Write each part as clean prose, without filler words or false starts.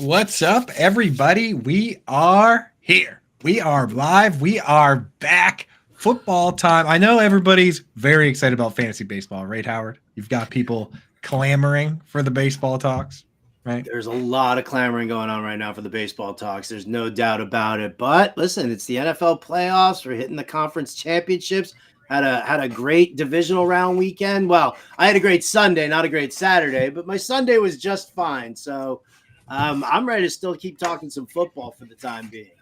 What's up, everybody? We are here. We are live. We are back. Football time. I know everybody's very excited about fantasy baseball, right, Howard? You've got people clamoring for the baseball talks, right? There's a lot of clamoring going on right now for the baseball talks. There's no doubt about it. But listen, it's the NFL playoffs. We're hitting the conference championships. Had a great divisional round weekend. Well, I had a great Sunday, not a great Saturday, but my Sunday was just fine. So I'm ready to still keep talking some football for the time being.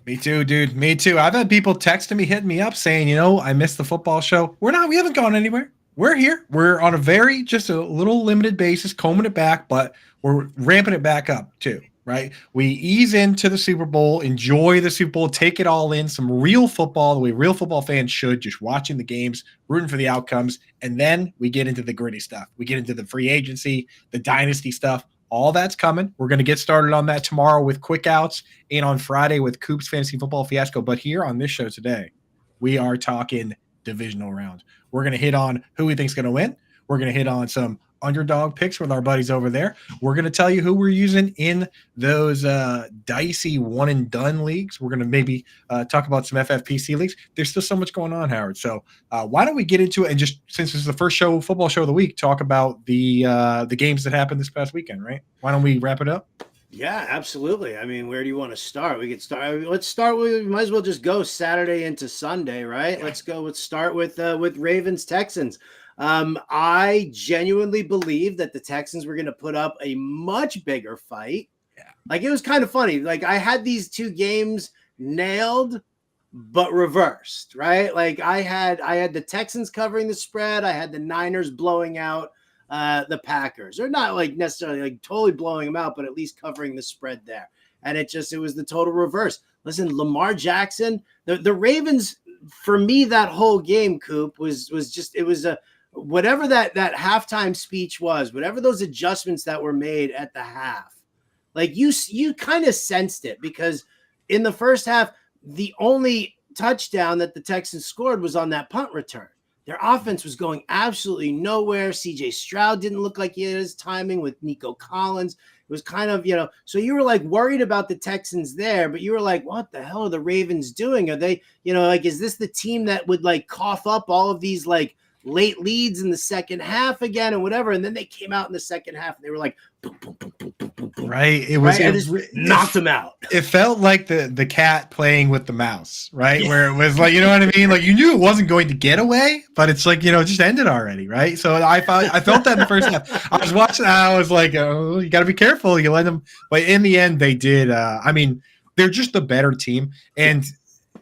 Me too, dude. Me too. I've had people texting me, hitting me up saying, I missed the football show. We haven't gone anywhere. We're here. We're on just a little limited basis, combing it back, but we're ramping it back up too, right? We ease into the Super Bowl, enjoy the Super Bowl, take it all in, some real football, the way real football fans should, just watching the games, rooting for the outcomes, and then we get into the gritty stuff. We get into the free agency, the dynasty stuff. All that's coming. We're going to get started on that tomorrow with quick outs and on Friday with Coop's Fantasy Football Fiasco. But here on this show today, we are talking divisional rounds. We're going to hit on who we think is going to win. We're going to hit on some underdog picks with our buddies over there. We're going to tell you who we're using in those dicey one-and-done leagues. We're going to maybe talk about some FFPC leagues. There's still so much going on, Howard. So why don't we get into it and just, since this is the first football show of the week, talk about the games that happened this past weekend, right? Why don't we wrap it up? Yeah, absolutely. I mean, where do you want to start? We might as well just go Saturday into Sunday, right? Let's start with Ravens Texans. I genuinely believe that the Texans were going to put up a much bigger fight. Yeah. Like, it was kind of funny. Like, I had these two games nailed, but reversed, right? Like, I had the Texans covering the spread. I had the Niners blowing out the Packers. They're not like necessarily like totally blowing them out, but at least covering the spread there. And it was the total reverse. Listen, Lamar Jackson, the Ravens, for me, that whole game, Coop, was whatever that halftime speech was, whatever those adjustments that were made at the half, like you kind of sensed it, because in the first half, the only touchdown that the Texans scored was on that punt return. Their offense was going absolutely nowhere. CJ Stroud didn't look like he had his timing with Nico Collins. It was kind of, so you were like worried about the Texans there, but you were like, what the hell are the Ravens doing? Are they, like, is this the team that would like cough up all of these like late leads in the second half again and whatever? And then they came out in the second half and they were like, boom, boom, boom, boom, boom, boom, boom. Right. It was, right? It knocked them out. It felt like the cat playing with the mouse, right? Yeah. Where it was like, you know what I mean? Like, you knew it wasn't going to get away, but it's like, it just ended already, right? So I felt that in the first half. I was watching, I was like, oh, you got to be careful. You let them, but in the end, they did. They're just the better team, and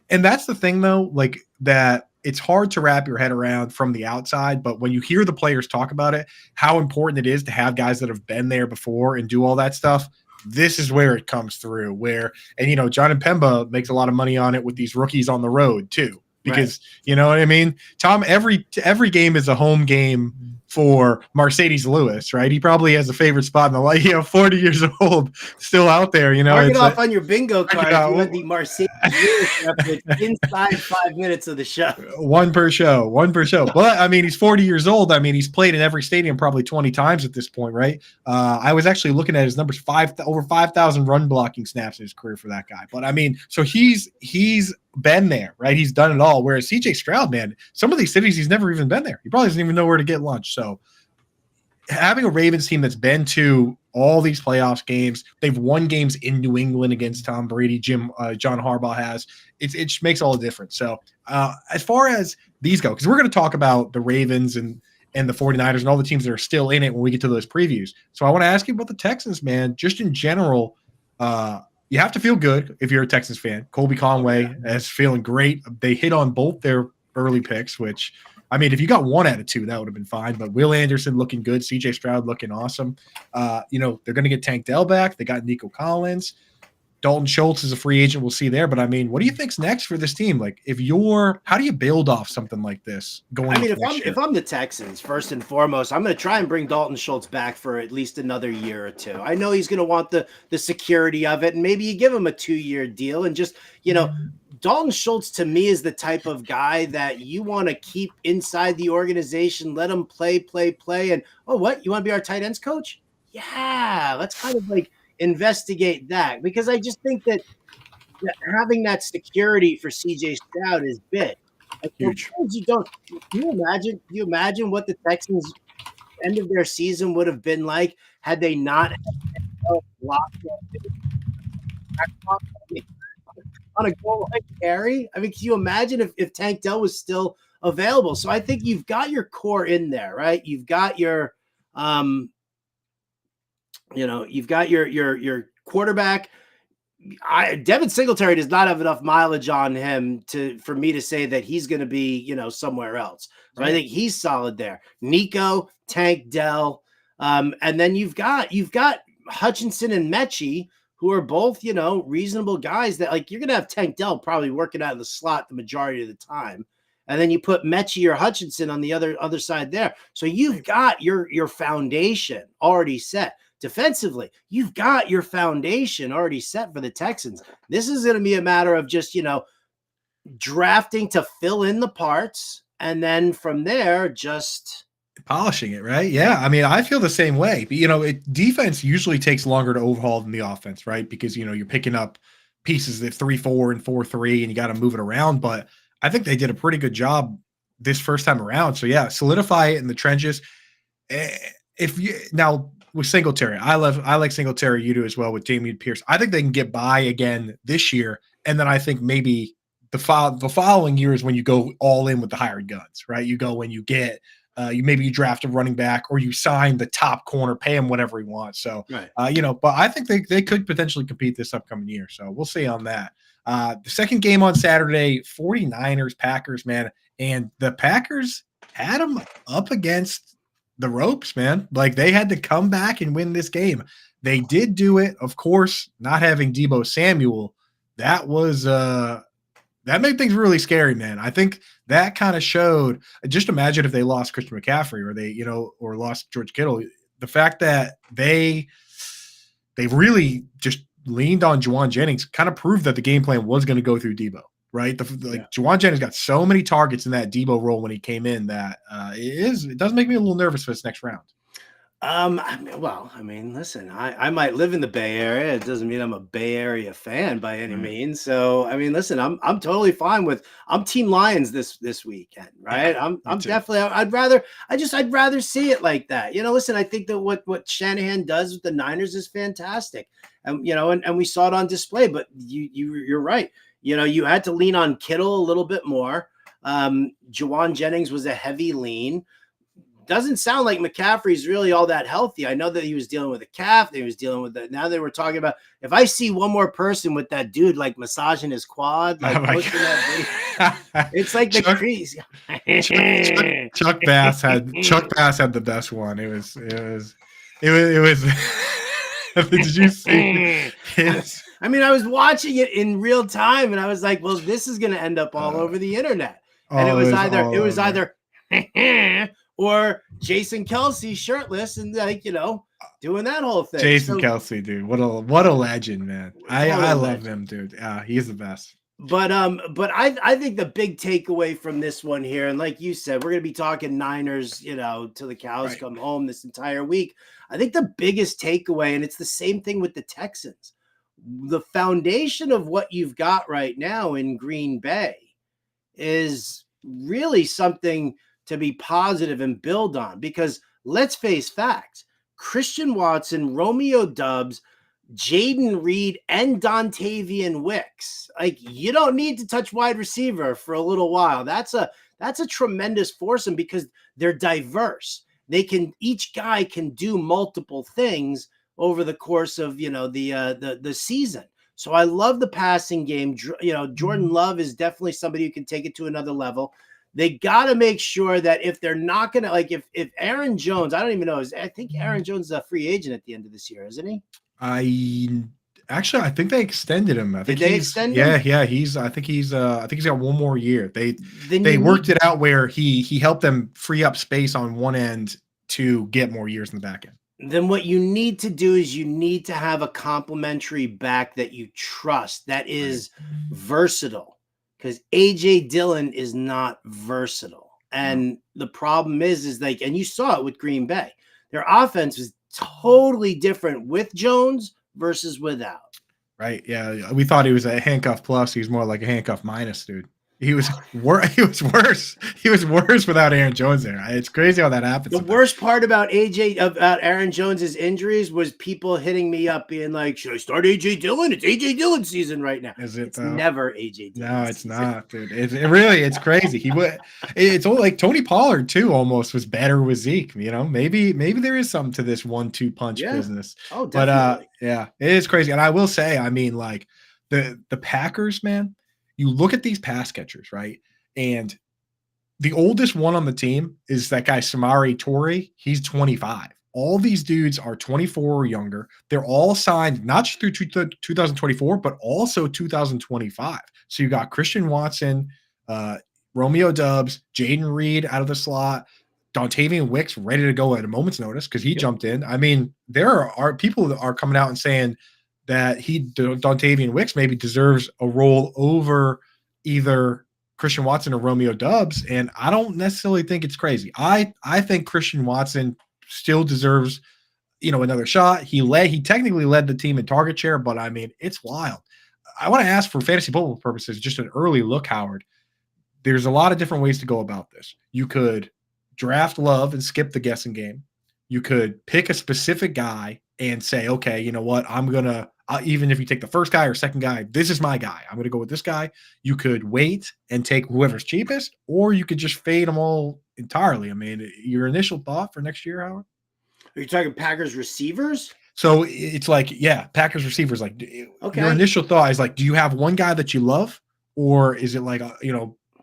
that's the thing though, like that. It's hard to wrap your head around from the outside, but when you hear the players talk about it, how important it is to have guys that have been there before and do all that stuff. This is where it comes through. John and Pemba makes a lot of money on it with these rookies on the road too, because You know what I mean? Tom, every game is a home game for Mercedes Lewis, right? He probably has a favorite spot in the life. 40 years old, still out there. Mark it off on your bingo card. You had the Mercedes Lewis inside 5 minutes of the show. One per show. But he's 40 years old. He's played in every stadium probably 20 times at this point, right? I was actually looking at his numbers, over 5,000 run blocking snaps in his career for that guy. But so he's been there, right? He's done it all. Whereas CJ Stroud, man, some of these cities he's never even been there. He probably doesn't even know where to get lunch. So having a Ravens team that's been to all these playoffs games, they've won games in New England against Tom Brady, John Harbaugh has. It just makes all the difference. So as far as these go, because we're going to talk about the Ravens and the 49ers and all the teams that are still in it when we get to those previews. So I want to ask you about the Texans, man, just in general. You have to feel good if you're a Texans fan. Colby Conway is feeling great. They hit on both their early picks, which, if you got 1 out of 2, that would have been fine. But Will Anderson looking good. CJ Stroud looking awesome. They're going to get Tank Dell back. They got Nico Collins. Dalton Schultz is a free agent. We'll see there. But what do you think's next for this team? Like, how do you build off something like this going? If I'm the Texans, first and foremost, I'm going to try and bring Dalton Schultz back for at least another year or two. I know he's going to want the security of it, and maybe you give him a 2-year deal and just, Dalton Schultz to me is the type of guy that you want to keep inside the organization, let him play. And, oh, what? You want to be our tight ends coach? Yeah, let's kind of like investigate that, because I just think that having that security for CJ Stroud is big. Like, Huge. you don't. Can you imagine what the Texans end of their season would have been like had they not blocked on a goal line carry? I mean, can you imagine if Tank Dell was still available? So I think you've got your core in there, right? You've got your, you've got your quarterback. Devin Singletary does not have enough mileage on him for me to say that he's going to be, somewhere else. So I think he's solid there. Nico, Tank Dell, and then you've got Hutchinson and Mechie, who are both, reasonable guys that, like, you're going to have Tank Dell probably working out of the slot the majority of the time. And then you put Mechie or Hutchinson on the other side there. So you've got your foundation already set. Defensively, you've got your foundation already set for the Texans. This is going to be a matter of just, drafting to fill in the parts. And then from there, just polishing it, right? Yeah. I mean, I feel the same way. But, defense usually takes longer to overhaul than the offense, right? Because, you're picking up pieces that 3-4 and 4-3, and you got to move it around. But I think they did a pretty good job this first time around. So, yeah, solidify it in the trenches. With Singletary, I like Singletary. You do as well with Dameon Pierce. I think they can get by again this year, and then I think maybe the following year is when you go all in with the hired guns, right? You go when you get you draft a running back, or you sign the top corner, pay him whatever he wants. So, right. But I think they could potentially compete this upcoming year. So we'll see on that. The second game on Saturday, 49ers Packers, man, and the Packers had them up against the ropes, man. Like, they had to come back and win this game. They did do it. Of course, not having Deebo Samuel, that was that made things really scary, man. I think that kind of showed. Just imagine if they lost Christian McCaffrey, or they, or lost George Kittle. The fact that they really just leaned on Juwan Jennings kind of proved that the game plan was going to go through Deebo. Right, Juwan Jennings got so many targets in that Deebo role when he came in that it does make me a little nervous for this next round. Listen, I might live in the Bay Area. It doesn't mean I'm a Bay Area fan by any means. So, listen, I'm totally fine with. I'm Team Lions this weekend, right? I'm definitely. I'd rather see it like that. Listen, I think that what Shanahan does with the Niners is fantastic, and and we saw it on display. But you're right. You had to lean on Kittle a little bit more. Juwan Jennings was a heavy lean. Doesn't sound like McCaffrey's really all that healthy. I know that he was dealing with a calf. He was dealing with that. Now they were talking about, if I see one more person with that dude like massaging his quad, like posting that video, it's like the crease. Chuck Bass had the best one. It was. Did you see his? I was watching it in real time, and I was like, "Well, this is going to end up all over the internet." And it was either or Jason Kelce shirtless and doing that whole thing. Jason Kelce, dude, what a legend, man! I love him, dude. He's the best. But I think the big takeaway from this one here, and like you said, we're going to be talking Niners, till the cows come home this entire week. I think the biggest takeaway, and it's the same thing with the Texans, the foundation of what you've got right now in Green Bay is really something to be positive and build on, because let's face facts. Christian Watson, Romeo Doubs, Jaden Reed, and Dontavian Wicks. Like, you don't need to touch wide receiver for a little while. That's a tremendous foursome, because they're diverse. Each guy can do multiple things over the course of the season. So I love the passing game. Jordan Love is definitely somebody who can take it to another level. They got to make sure that if they're not going to, if Aaron Jones, I don't even know, I think Aaron Jones is a free agent at the end of this year, isn't he? I think they extended him. Did they extend him? Yeah. I think he's got one more year. They worked it out where he helped them free up space on one end to get more years in the back end. Then what you need to do is you need to have a complimentary back that you trust, that is versatile, because AJ Dillon is not versatile. And the problem is and you saw it with Green Bay. Their offense was totally different with Jones versus without. Right. Yeah. We thought he was a handcuff plus. He's more like a handcuff minus, dude. He was he was worse. He was worse without Aaron Jones there. It's crazy how that happens. The worst part about Aaron Jones's injuries was people hitting me up being like, "Should I start AJ Dillon? It's AJ Dillon season right now." Is it? It's never AJ Dillon. No, it's not, dude. It's crazy. It's all like Tony Pollard too. Almost was better with Zeke. You know, maybe there is something to this 1-2 punch business. Oh, definitely. But yeah, it is crazy. And I will say, I mean, like the Packers, man. You look at these pass catchers, right? And the oldest one on the team is that guy Samari Torrey. He's 25. All these dudes are 24 or younger. They're all signed not just through 2024, but also 2025. So you got Christian Watson, Romeo Doubs, Jaden Reed out of the slot, Dontavian Wicks ready to go at a moment's notice because he jumped in. I mean, there are people that are coming out and saying that Dontavian Wicks maybe deserves a role over either Christian Watson or Romeo Doubs, and I don't necessarily think it's crazy. I think Christian Watson still deserves, another shot. He technically led the team in target share, but I mean, it's wild. I want to ask for fantasy football purposes, just an early look, Howard. There's a lot of different ways to go about this. You could draft Love and skip the guessing game. You could pick a specific guy and say, okay, you know what? I'm going to, even if you take the first guy or second guy, this is my guy. I'm going to go with this guy. You could wait and take whoever's cheapest, or you could just fade them all entirely. I mean, your initial thought for next year, Howard? Are you talking Packers receivers? So it's like, yeah, Packers receivers. Like, your initial thought is like, do you have one guy that you love, or is it like,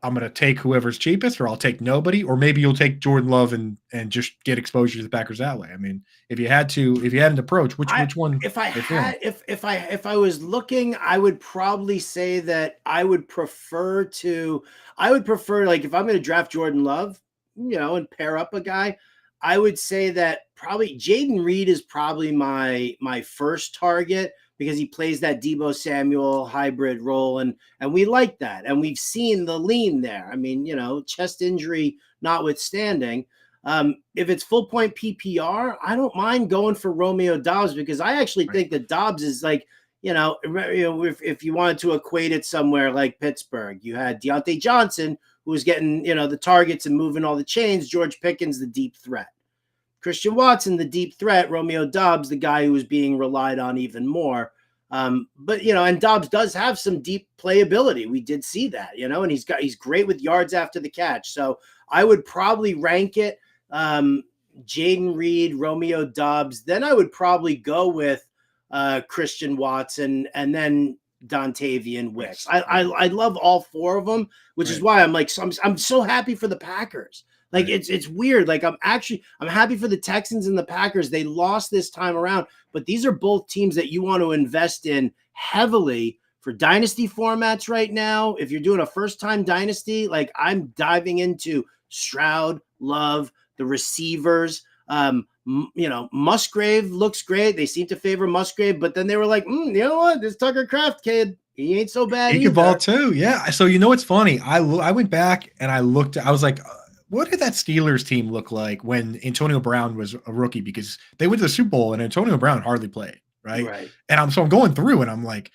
I'm going to take whoever's cheapest, or I'll take nobody, or maybe you'll take Jordan Love and just get exposure to the Packers that way. I mean, if you had an approach, which one? If I was looking, I would probably say that I would prefer like if I'm going to draft Jordan Love, and pair up a guy, I would say that probably Jaden Reed is probably my first target, because he plays that Deebo Samuel hybrid role, and we like that. And we've seen the lean there. I mean, chest injury notwithstanding. If it's full point PPR, I don't mind going for Romeo Doubs, because I actually think that Doubs is like, if you wanted to equate it somewhere like Pittsburgh, you had Deontay Johnson, who was getting, the targets and moving all the chains. George Pickens, the deep threat. Christian Watson, the deep threat. Romeo Doubs, the guy who was being relied on even more. But and Doubs does have some deep playability. We did see that, and he's great with yards after the catch. So I would probably rank it Jaden Reed, Romeo Doubs. Then I would probably go with Christian Watson, and then Dontavian Wicks. I love all four of them, which is why I'm so happy for the Packers. Like, it's weird. Like, I'm happy for the Texans and the Packers. They lost this time around, but these are both teams that you want to invest in heavily for dynasty formats right now. If you're doing a first-time dynasty, like, I'm diving into Stroud, Love, the receivers. Musgrave looks great. They seem to favor Musgrave, but then they were like, you know what? This Tucker Kraft kid, he ain't so bad. He can ball too. Yeah. So it's funny. I went back and I looked. I was like, what did that Steelers team look like when Antonio Brown was a rookie? Because they went to the Super Bowl and Antonio Brown hardly played, right? And I'm going through and I'm like,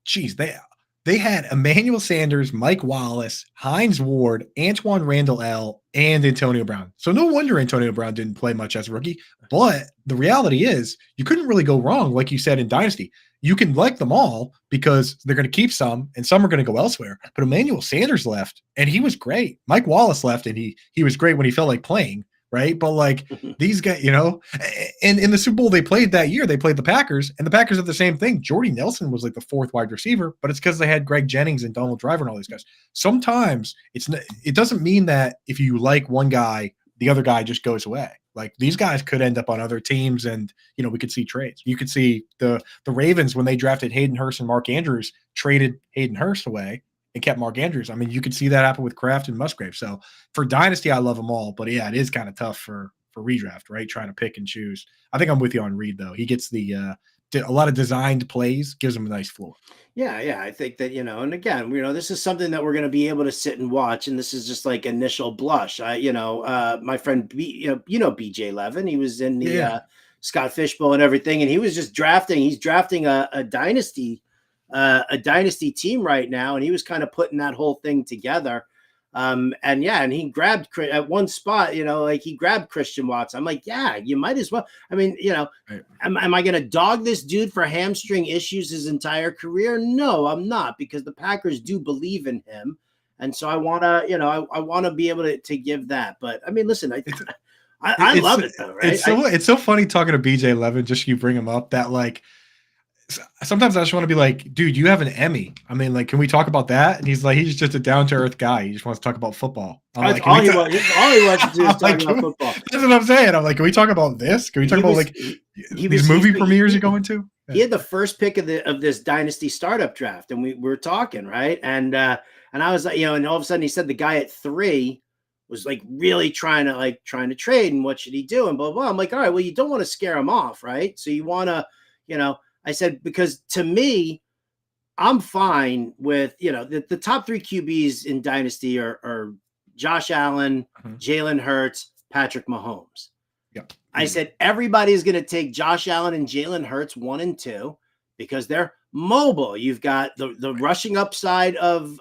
geez, they had Emmanuel Sanders, Mike Wallace, Hines Ward, Antoine Randall L, and Antonio Brown. So no wonder Antonio Brown didn't play much as a rookie. But the reality is you couldn't really go wrong, like you said, in Dynasty. You can like them all because they're going to keep some and some are going to go elsewhere. But Emmanuel Sanders left and he was great. Mike Wallace left and he was great when he felt like playing, right? But like these guys, and in the Super Bowl they played that year, they played the Packers, and the Packers did the same thing. Jordy Nelson was like the fourth wide receiver, but it's because they had Greg Jennings and Donald Driver and all these guys. Sometimes it doesn't mean that if you like one guy, the other guy just goes away. Like, these guys could end up on other teams, and we could see trades. You could see the Ravens, when they drafted Hayden Hurst and Mark Andrews, traded Hayden Hurst away and kept Mark Andrews. I mean, you could see that happen with Kraft and Musgrave. So for Dynasty, I love them all, but yeah, it is kind of tough for redraft, right? Trying to pick and choose. I think I'm with you on Reed though. He gets a lot of designed plays, gives him a nice floor. Yeah. I think that, and again, this is something that we're going to be able to sit and watch. And this is just like initial blush. My friend, BJ Levin, he was in the Scott Fishbowl and everything, and he was just he's drafting a dynasty team right now, and he was kind of putting that whole thing together. And he grabbed at one spot, he grabbed Christian Watson. I'm like, yeah, you might as well. I mean, Right. am I going to dog this dude for hamstring issues his entire career? No, I'm not, because the Packers do believe in him. And so I want to, I want to be able to give that. But I mean, listen, I love it though, right? It's so funny talking to BJ Levin, just you bring him up, that like, sometimes I just want to be like, dude, you have an Emmy. I mean, like, can we talk about that? And he's like, he's just a down to earth guy. He just wants to talk about football. I'm like, all he wants to do is talk about football. That's what I'm saying. I'm like, can we talk about this? Can we talk about these movie premieres you're going to? He had the first pick of this dynasty startup draft, and we were talking, right? And I was like, and all of a sudden he said the guy at 3 was like really trying to trade, and what should he do, and blah blah. I'm like, all right, well, you don't want to scare him off, right? So you want to, I said, because to me, I'm fine with, the top 3 QBs in Dynasty are Josh Allen, Jalen Hurts, Patrick Mahomes. Yep. I said, everybody is going to take Josh Allen and Jalen Hurts 1 and 2 because they're mobile. You've got the rushing upside of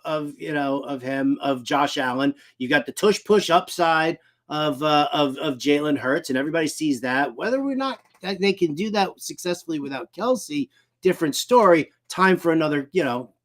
Josh Allen. You got the tush push upside of Jalen Hurts, and everybody sees that. Whether or not they can do that successfully without Kelsey, different story. Time for another,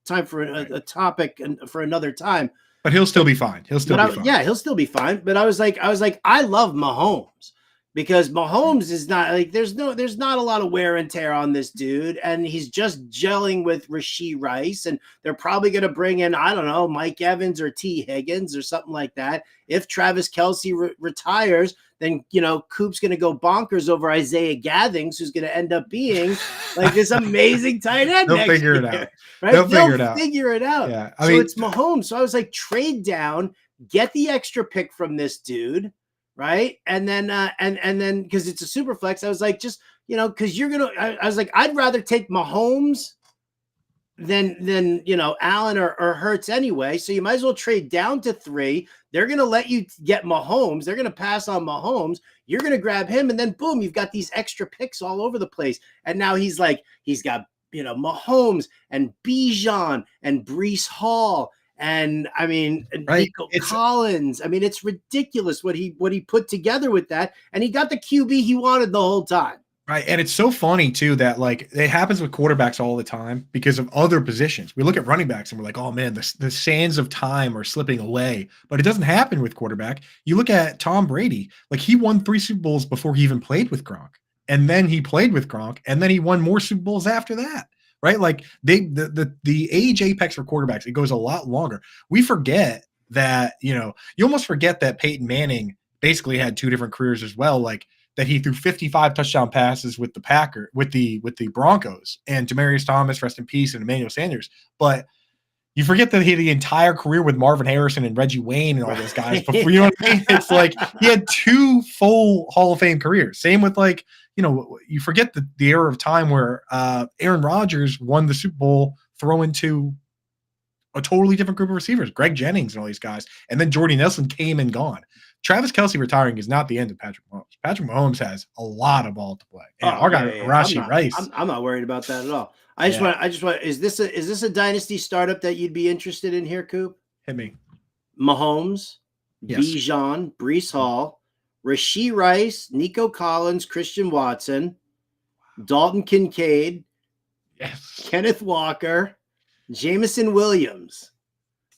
time for a topic and for another time. But he'll still be fine. He'll still be fine. Yeah, he'll still be fine. But I was like, I love Mahomes, because Mahomes is not like, there's not a lot of wear and tear on this dude, and he's just gelling with Rashee Rice, and they're probably going to bring in, I don't know, Mike Evans or T. Higgins or something like that. If Travis Kelce retires, then Coop's going to go bonkers over Isaiah Gathings, who's going to end up being like this amazing tight end. They'll figure it out. Right? They'll figure it out. Yeah, I mean, it's Mahomes. So I was like, trade down, get the extra pick from this dude. Right. And then because it's a super flex, I was like, just, because you're going to, I was like, I'd rather take Mahomes than Allen or Hurts anyway. So you might as well trade down to 3. They're going to let you get Mahomes. They're going to pass on Mahomes. You're going to grab him. And then boom, you've got these extra picks all over the place. And now he's got, Mahomes and Bijan and Breece Hall. And I mean, right. Nico Collins. I mean, it's ridiculous what he put together with that. And he got the QB he wanted the whole time. Right. And it's so funny too, that like it happens with quarterbacks all the time because of other positions. We look at running backs and we're like, oh man, the sands of time are slipping away, but it doesn't happen with quarterback. You look at Tom Brady, like he won 3 Super Bowls before he even played with Gronk. And then he played with Gronk, and then he won more Super Bowls after that. Right? Like the age apex for quarterbacks, it goes a lot longer. We forget that, you almost forget that Peyton Manning basically had 2 different careers as well. Like that he threw 55 touchdown passes with the Broncos, and Demaryius Thomas, rest in peace, and Emmanuel Sanders. But you forget that he had the entire career with Marvin Harrison and Reggie Wayne and all those guys before, you know what I mean? It's like he had 2 full Hall of Fame careers. Same with like, you forget the era of time where Aaron Rodgers won the Super Bowl throwing to a totally different group of receivers, Greg Jennings and all these guys. And then Jordy Nelson came and gone. Travis Kelce retaring is not the end of Patrick Mahomes. Patrick Mahomes has a lot of ball to play. And our guy, Rashee Rice. I'm not worried about that at all. I just want, is this a dynasty startup that you'd be interested in here, Coop? Hit me. Mahomes, yes. Bijan, Breece Hall, Rashee Rice, Nico Collins, Christian Watson, Dalton Kincaid, yes, Kenneth Walker, Jameson Williams.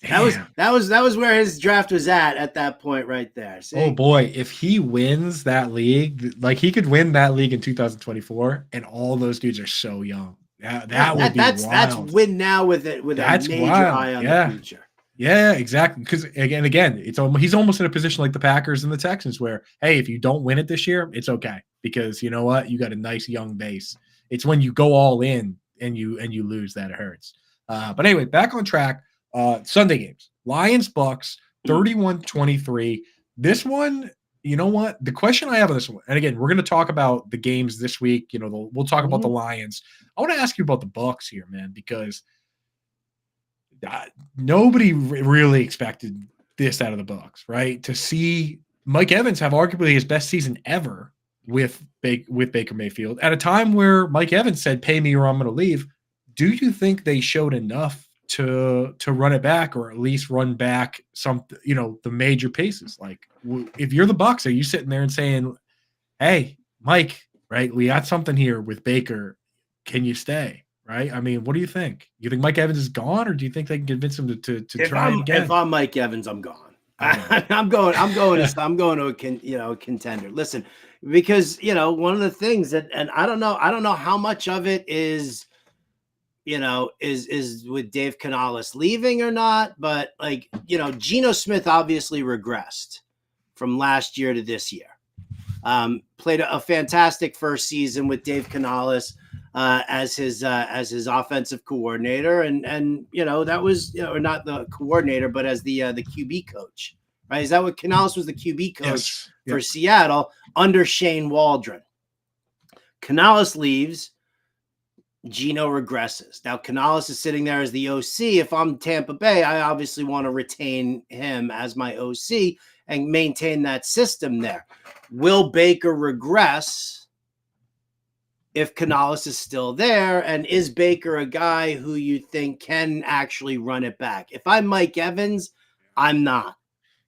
Damn. That was where his draft was at that point right there. See? Oh boy, if he wins that league, like he could win that league in 2024, and all those dudes are so young. That would be wild. That's win now with a major eye on the future. Yeah, exactly. Because again, he's almost in a position like the Packers and the Texans, where hey, if you don't win it this year, it's okay, because you know what, you got a nice young base. It's when you go all in and you lose that it hurts. But anyway, back on track. Sunday games: Lions, Bucks, 31-23. This one, you know what? The question I have on this one, and again, we're going to talk about the games this week. We'll talk about the Lions. I want to ask you about the Bucks here, man, because nobody really expected this out of the Bucks, right? To see Mike Evans have arguably his best season ever, with Baker Mayfield at a time where Mike Evans said, "Pay me or I'm going to leave." Do you think they showed enough to run it back, or at least run back some, the major pieces? Like, if you're the Bucs, are you sitting there and saying, "Hey, Mike, right, we got something here with Baker. Can you stay?" Right? I mean, what do you think? You think Mike Evans is gone, or do you think they can convince him to try it again? If I'm Mike Evans, I'm gone. Okay. I'm going to a contender. Listen, because one of the things that, and I don't know how much of it is with Dave Canales leaving or not, but Geno Smith obviously regressed from last year to this year. Played a fantastic first season with Dave Canales as his offensive coordinator, and that was or not the coordinator, but as the QB coach, right? Is that what Canales was, the QB coach for Seattle under Shane Waldron? Canales leaves, Geno regresses. Now Canales is sitting there as the OC. If I'm Tampa Bay, I obviously want to retain him as my OC and maintain that system there. Will Baker regress if Canales is still there? And is Baker a guy who you think can actually run it back? If I'm Mike Evans, I'm not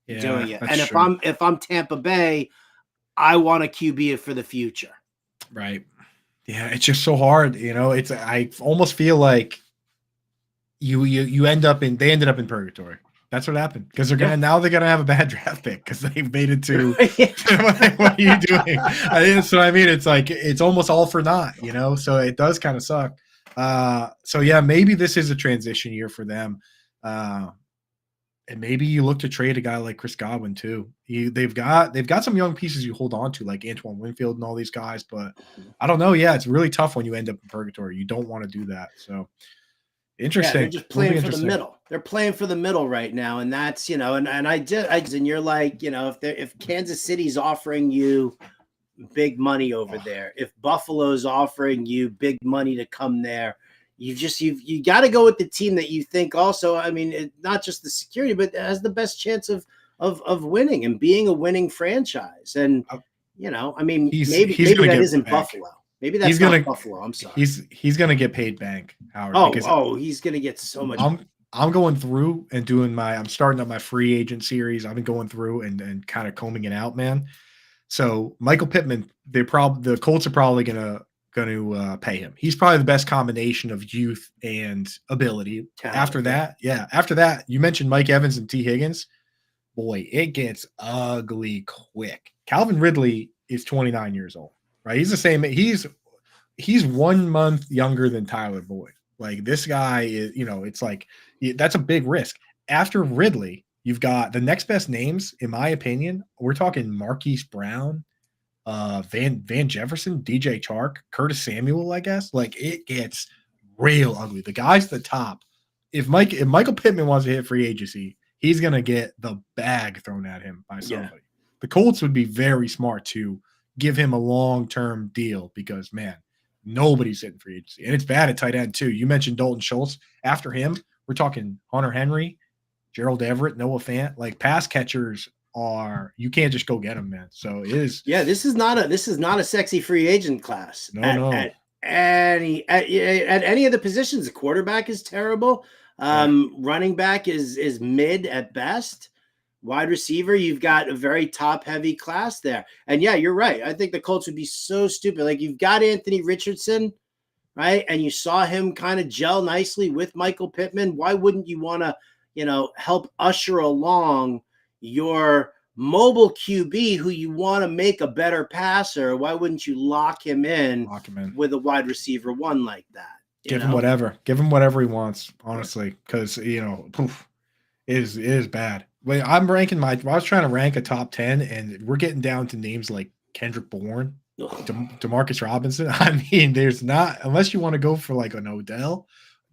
doing it. And if I'm Tampa Bay, I want a QB for the future. Right. Yeah, it's just so hard. I almost feel like they ended up in purgatory. That's what happened, because they're gonna have a bad draft pick because they've made it to. What are you doing? So I mean, it's like it's almost all for naught, So it does kind of suck. So yeah, maybe this is a transition year for them, and maybe you look to trade a guy like Chris Godwin too. They've got some young pieces you hold on to, like Antoine Winfield and all these guys, but I don't know. Yeah, it's really tough when you end up in purgatory. You don't want to do that. So. Interesting. Yeah, they're just playing for the middle. They're playing for the middle right now, and that's and you're like, if Kansas City's offering you big money over there, if Buffalo's offering you big money to come there, you got to go with the team that you think also. I mean, not just the security, but has the best chance of winning and being a winning franchise. And I mean, maybe that isn't Buffalo. Maybe that's not Buffalo. I'm sorry. He's gonna get paid bank, Howard. He's gonna get so much. I'm going through and I'm starting up my free agent series. I've been going through and kind of combing it out, man. So Michael Pittman, the Colts are probably gonna pay him. He's probably the best combination of youth and ability. After that, you mentioned Mike Evans and T. Higgins. Boy, it gets ugly quick. Calvin Ridley is 29 years old. Right, he's the same. He's 1 month younger than Tyler Boyd. Like, this guy is, it's like that's a big risk. After Ridley, you've got the next best names, in my opinion. We're talking Marquise Brown, Van Jefferson, DJ Chark, Curtis Samuel. I guess like it gets real ugly. The guys at the top. If Michael Pittman wants to hit free agency, he's gonna get the bag thrown at him by somebody. Yeah. The Colts would be very smart to give him a long-term deal because, man, nobody's hitting free agency. And it's bad at tight end, too. You mentioned Dalton Schultz. After him, we're talking Hunter Henry, Gerald Everett, Noah Fant. Like, pass catchers you can't just go get them, man. So it is. Yeah, this is not a sexy free agent class. No. At any of the positions. The quarterback is terrible. Running back is mid at best. Wide receiver, you've got a very top-heavy class there. And, yeah, you're right. I think the Colts would be so stupid. Like, you've got Anthony Richardson, right? And you saw him kind of gel nicely with Michael Pittman. Why wouldn't you want to, help usher along your mobile QB who you want to make a better passer? Why wouldn't you lock him in with a wide receiver one like that? Give him whatever. Give him whatever he wants, honestly, because, it is bad. Wait, I was trying to rank a top 10, and we're getting down to names like Kendrick Bourne, Demarcus Robinson. I mean, there's not, unless you want to go for like an Odell,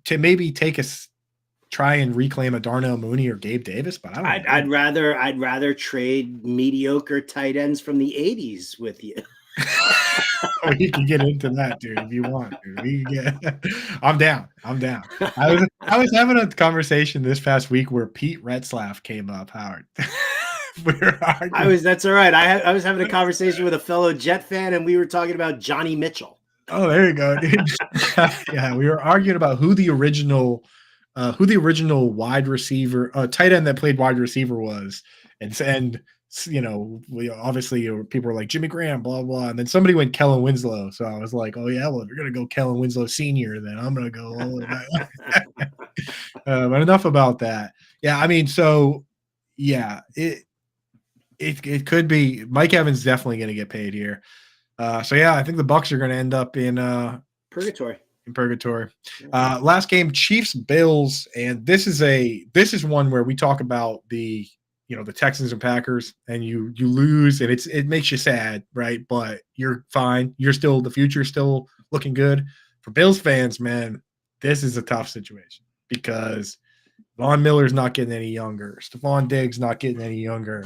to maybe try and reclaim a Darnell Mooney or Gabe Davis, but I don't know. I'd rather trade mediocre tight ends from the 80s with you. Or you can get into that, dude, if you want. Dude. I'm down. I was having a conversation this past week where Pete Retzlaff came up, Howard, We're arguing. That's all right. I was having a conversation with a fellow Jet fan, and we were talking about Johnny Mitchell. Oh, there you go, dude. Yeah, we were arguing about who the original wide receiver, tight end that played wide receiver was, and we obviously people were like Jimmy Graham, blah blah, and then somebody went Kellen Winslow. So I was like, oh yeah, well if you're gonna go Kellen Winslow Senior, then I'm gonna go all the way back. But enough about that. Yeah, I mean, so yeah, it could be Mike Evans definitely gonna get paid here. So yeah, I think the Bucs are gonna end up in Purgatory. Last game, Chiefs Bills, and this is one where we talk about the Texans and Packers, and you lose, and it makes you sad, right? But you're fine. The future's still looking good. For Bills fans, man, this is a tough situation because Von Miller's not getting any younger. Stephon Diggs not getting any younger.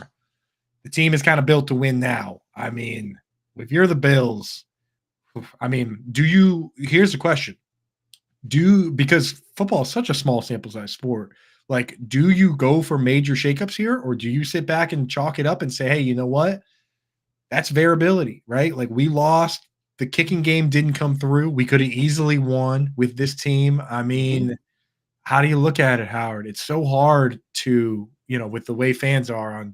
The team is kind of built to win now. I mean, if you're the Bills, I mean, here's the question. Because football is such a small sample size sport, like, do you go for major shakeups here, or do you sit back and chalk it up and say, hey, you know what? That's variability, right? Like, we lost. The kicking game didn't come through. We could have easily won with this team. I mean, how do you look at it, Howard? It's so hard to, with the way fans are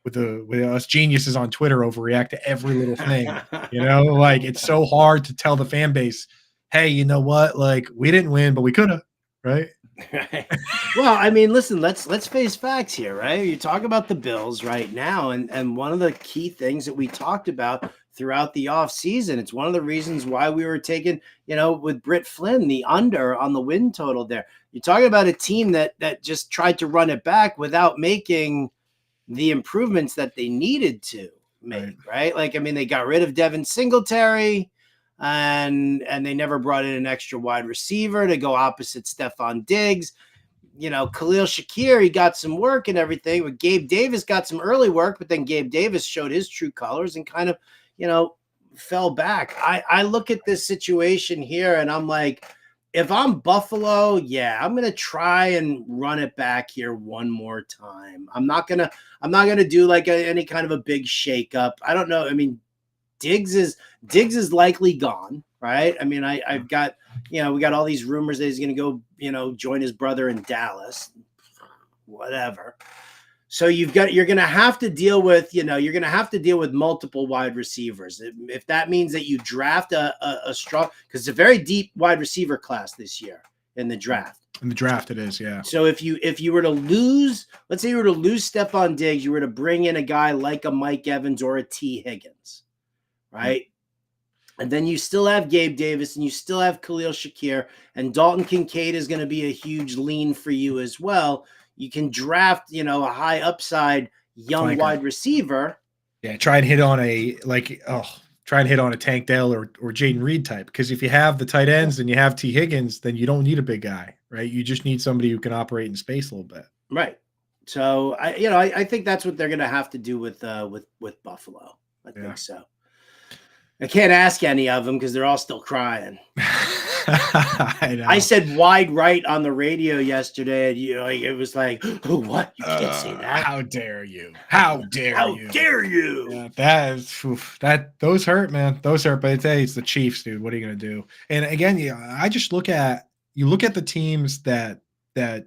with us geniuses on Twitter overreact to every little thing, like it's so hard to tell the fan base, hey, you know what? Like, we didn't win, but we could have, right? Right. Well, I mean, listen, let's face facts here, right? You talk about the Bills right now, and one of the key things that we talked about throughout the offseason, it's one of the reasons why we were taking, with Britt Flynn, the under on the win total there. You're talking about a team that just tried to run it back without making the improvements that they needed to make, right? Like, I mean, they got rid of Devin Singletary, and they never brought in an extra wide receiver to go opposite Stephon Diggs. Khalil Shakir, he got some work and everything, but Gabe Davis got some early work, but then Gabe Davis showed his true colors and kind of, fell back. I look at this situation here and I'm like, if I'm Buffalo, yeah, I'm going to try and run it back here one more time. I'm not going to do like any kind of a big shakeup. I don't know. I mean, Diggs is likely gone, right? I mean, I've got, we got all these rumors that he's going to go, join his brother in Dallas, whatever. So you're going to have to deal with, multiple wide receivers. If that means that you draft a strong, because it's a very deep wide receiver class this year in the draft. In the draft, it is, yeah. So if you were to lose, let's say you were to lose Stephon Diggs, you were to bring in a guy like a Mike Evans or a T. Higgins, right? And then you still have Gabe Davis and you still have Khalil Shakir, and Dalton Kincaid is going to be a huge lean for you as well. You can draft, a high upside young wide receiver. Yeah, try and hit on a Tank Dell or Jaden Reed type. Because if you have the tight ends and you have T. Higgins, then you don't need a big guy, right? You just need somebody who can operate in space a little bit. Right. So I think that's what they're going to have to do with Buffalo. I think so. I can't ask any of them because they're all still crying. I said wide right on the radio yesterday, and it was like, oh, what? You can't say that. How dare you? How dare you? Yeah, those hurt, man. Those hurt. But it's the Chiefs, dude. What are you gonna do? And again, I just look at the teams that have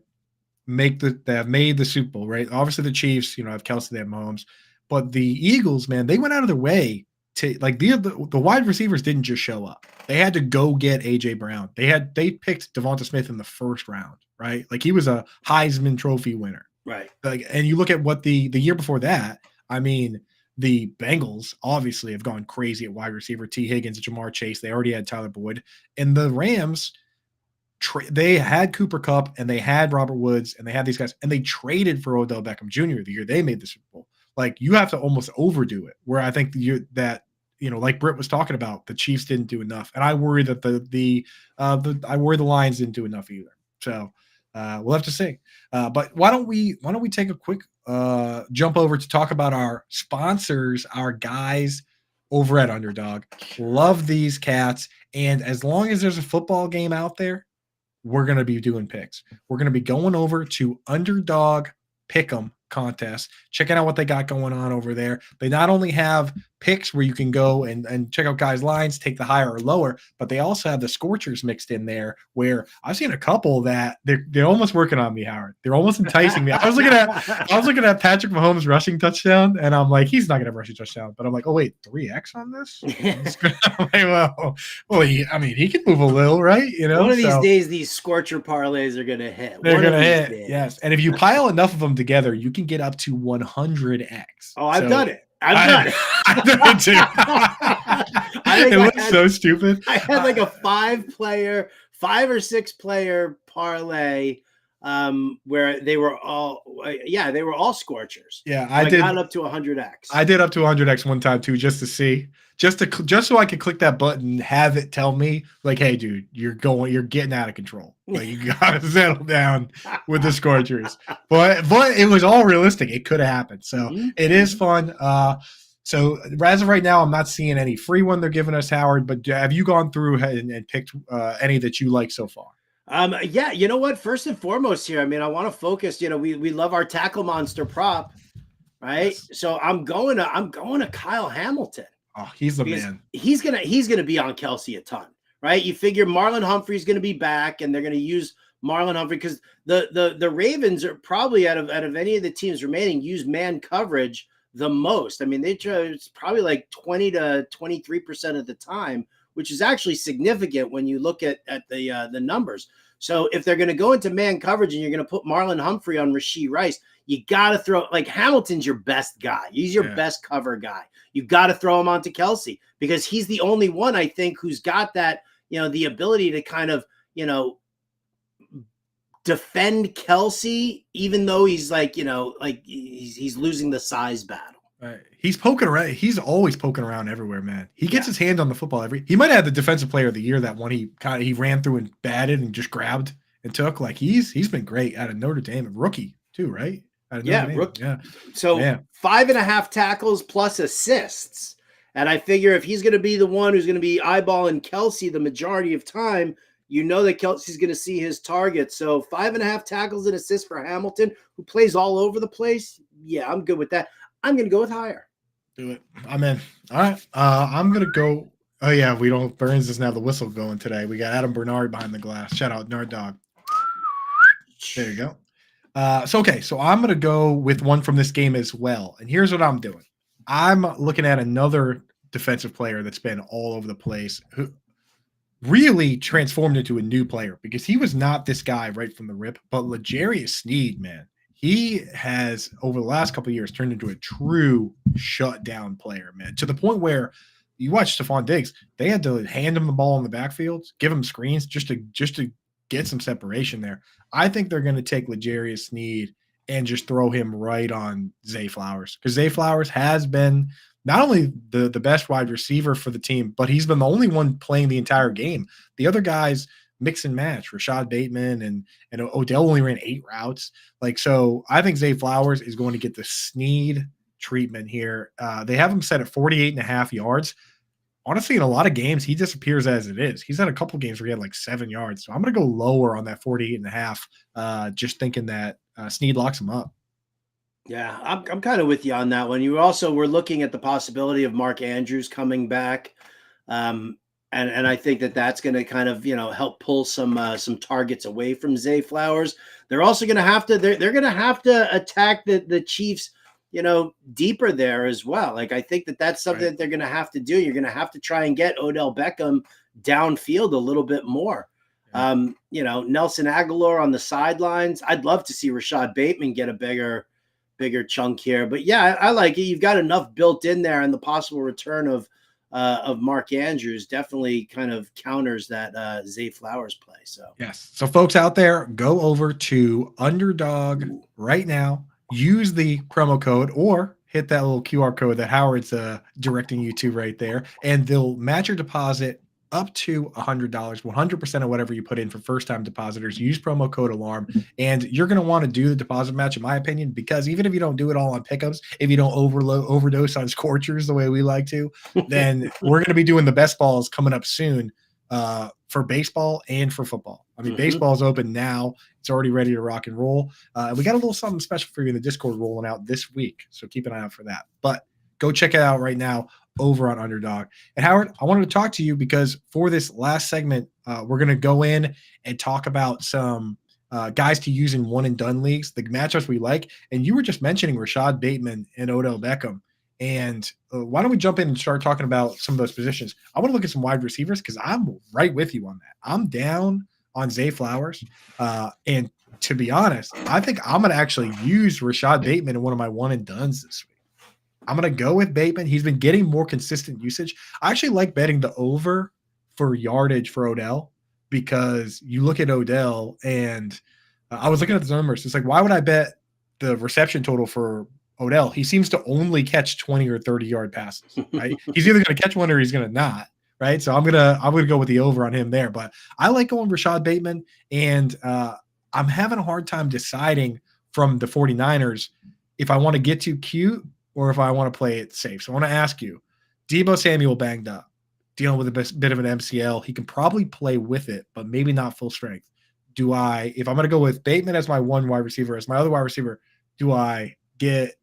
made the Super Bowl, right? Obviously, the Chiefs, have Kelsey, they have Mahomes, but the Eagles, man, they went out of their way to the wide receivers didn't just show up. They had to go get AJ Brown. They picked Devonta Smith in the first round, right? Like, he was a Heisman Trophy winner, right? Like, and you look at what the year before that. I mean, the Bengals obviously have gone crazy at wide receiver. T. Higgins, Jamar Chase. They already had Tyler Boyd, and the Rams. They had Cooper Kupp and they had Robert Woods and they had these guys, and they traded for Odell Beckham Jr. the year they made the Super Bowl. Like, you have to almost overdo it. Where I think like Britt was talking about, the Chiefs didn't do enough, and I worry that I worry the Lions didn't do enough either. So we'll have to see. But why don't we take a quick jump over to talk about our sponsors, our guys over at Underdog. Love these cats, and as long as there's a football game out there, we're going to be doing picks. We're going to be going over to Underdog Pick'em contest, checking out what they got going on over there. They not only have picks where you can go and check out guys' lines, take the higher or lower, but they also have the Scorchers mixed in there where I've seen a couple that they're almost working on me, Howard. They're almost enticing me. I was looking at Patrick Mahomes rushing touchdown, and I'm like, he's not gonna rush a touchdown. But I'm like, oh wait, 3x on this? I'm like, he can move a little, right? One of these days, these Scorcher parlays are gonna hit. They're gonna hit, yes. And if you pile enough of them together, you can get up to 100x. Oh, I've done it. I've done it too. It looks so stupid. I had like a 5 or 6 player parlay where they were all Scorchers. Yeah, I got up to 100x. I did up to 100x one time too, just to see, just so I could click that button and have it tell me like, hey dude, you're getting out of control. Like you gotta settle down with the Scorchers. But it was all realistic. It could have happened. So it is fun. So as of right now, I'm not seeing any free one they're giving us, Howard, but have you gone through and picked any that you like so far? Yeah, you know what? First and foremost here, I mean, I want to focus, we love our tackle monster prop, right? Yes. So I'm going to Kyle Hamilton. Oh, he's the man. He's gonna be on Kelsey a ton, right? You figure Marlon Humphrey's gonna be back, and they're gonna use Marlon Humphrey because the Ravens are probably out of any of the teams remaining use man coverage the most. I mean, it's probably like 20 to 23% of the time, which is actually significant when you look at the numbers. So if they're going to go into man coverage and you're going to put Marlon Humphrey on Rashee Rice, you got to throw like Hamilton's your best guy. He's your best cover guy. You got to throw him onto Kelsey because he's the only one I think who's got that, the ability to kind of, defend Kelsey, even though he's like, he's losing the size battle. Right. He's poking around. He's always poking around everywhere, man. He gets his hand on the football he might have the defensive player of the year that one he ran through and batted and just grabbed and took. Like he's been great out of Notre Dame, rookie too, right? Rookie. Yeah. So 5.5 tackles plus assists. And I figure if he's going to be the one who's going to be eyeballing Kelsey the majority of time, that Kelsey's going to see his target. So 5.5 tackles and assists for Hamilton, who plays all over the place. Yeah, I'm good with that. I'm going to go with higher. Do it. I'm in. All right. I'm going to go. Oh, yeah. Burns doesn't have the whistle going today. We got Adam Bernard behind the glass. Shout out, Underdog. There you go. So I'm going to go with one from this game as well. And here's what I'm doing. I'm looking at another defensive player that's been all over the place who really transformed into a new player because he was not this guy right from the rip. But L'Jarius Sneed, man, he has over the last couple of years turned into a true shutdown player, man, to the point where you watch Stephon Diggs, they had to hand him the ball in the backfield, give him screens just to get some separation there. I think they're going to take L'Jarius Sneed and just throw him right on Zay Flowers because Zay Flowers has been not only the best wide receiver for the team, but he's been the only one playing the entire game. The other guys mix and match. Rashad Bateman and Odell only ran 8 routes. So I think Zay Flowers is going to get the Sneed treatment here. They have him set at 48.5 yards. Honestly, in a lot of games, he disappears as it is. He's had a couple games where he had like 7 yards. So I'm going to go lower on that 48.5, just thinking that Sneed locks him up. Yeah, I'm kind of with you on that one. We're looking at the possibility of Mark Andrews coming back. And I think that's going to kind of, help pull some targets away from Zay Flowers. They're also going to have to, they're going to have to attack the Chiefs, deeper there as well. I think that's something that they're going to have to do. You're going to have to try and get Odell Beckham downfield a little bit more. Nelson Aguilar on the sidelines. I'd love to see Rashad Bateman get a bigger chunk here, but yeah, I like it. You've got enough built in there, and the possible return of Mark Andrews definitely kind of counters that Zay Flowers play. So yes, so folks out there, go over to Underdog right now. Use the promo code or hit that little QR code that Howard's directing you to right there, and they'll match your deposit up to $100, 100% of whatever you put in for first-time depositors. Use promo code ALARM, and you're going to want to do the deposit match, in my opinion, because even if you don't do it all on pickups, if you don't overdose on Scorchers the way we like to, then we're going to be doing the best balls coming up soon for baseball and for football. I mean, baseball's open now. It's already ready to rock and roll. We got a little something special for you in the Discord rolling out this week, so keep an eye out for that. But go check it out right now over on Underdog. And Howard, I wanted to talk to you because for this last segment, we're going to go in and talk about some guys to use in one and done leagues, the matchups we like. And you were just mentioning Rashad Bateman and Odell Beckham. And why don't we jump in and start talking about some of those positions? I want to look at some wide receivers because I'm right with you on that. I'm down on Zay Flowers. And to be honest, I think I'm going to actually use Rashad Bateman in one of my one and dones this week. I'm going to go with Bateman. He's been getting more consistent usage. I actually like betting the over for yardage for Odell because you look at Odell and I was looking at the numbers. It's like, why would I bet the reception total for Odell? He seems to only catch 20 or 30-yard passes, right? He's either going to catch one or he's going to not, right? So I'm gonna go with the over on him there. But I like going Rashad Bateman, and I'm having a hard time deciding from the 49ers if I want to get too cute or if I want to play it safe. So I want to ask you, Deebo Samuel banged up, dealing with a bit of an MCL. He can probably play with it, but maybe not full strength. If I'm going to go with Bateman as my one wide receiver, as my other wide receiver, do I get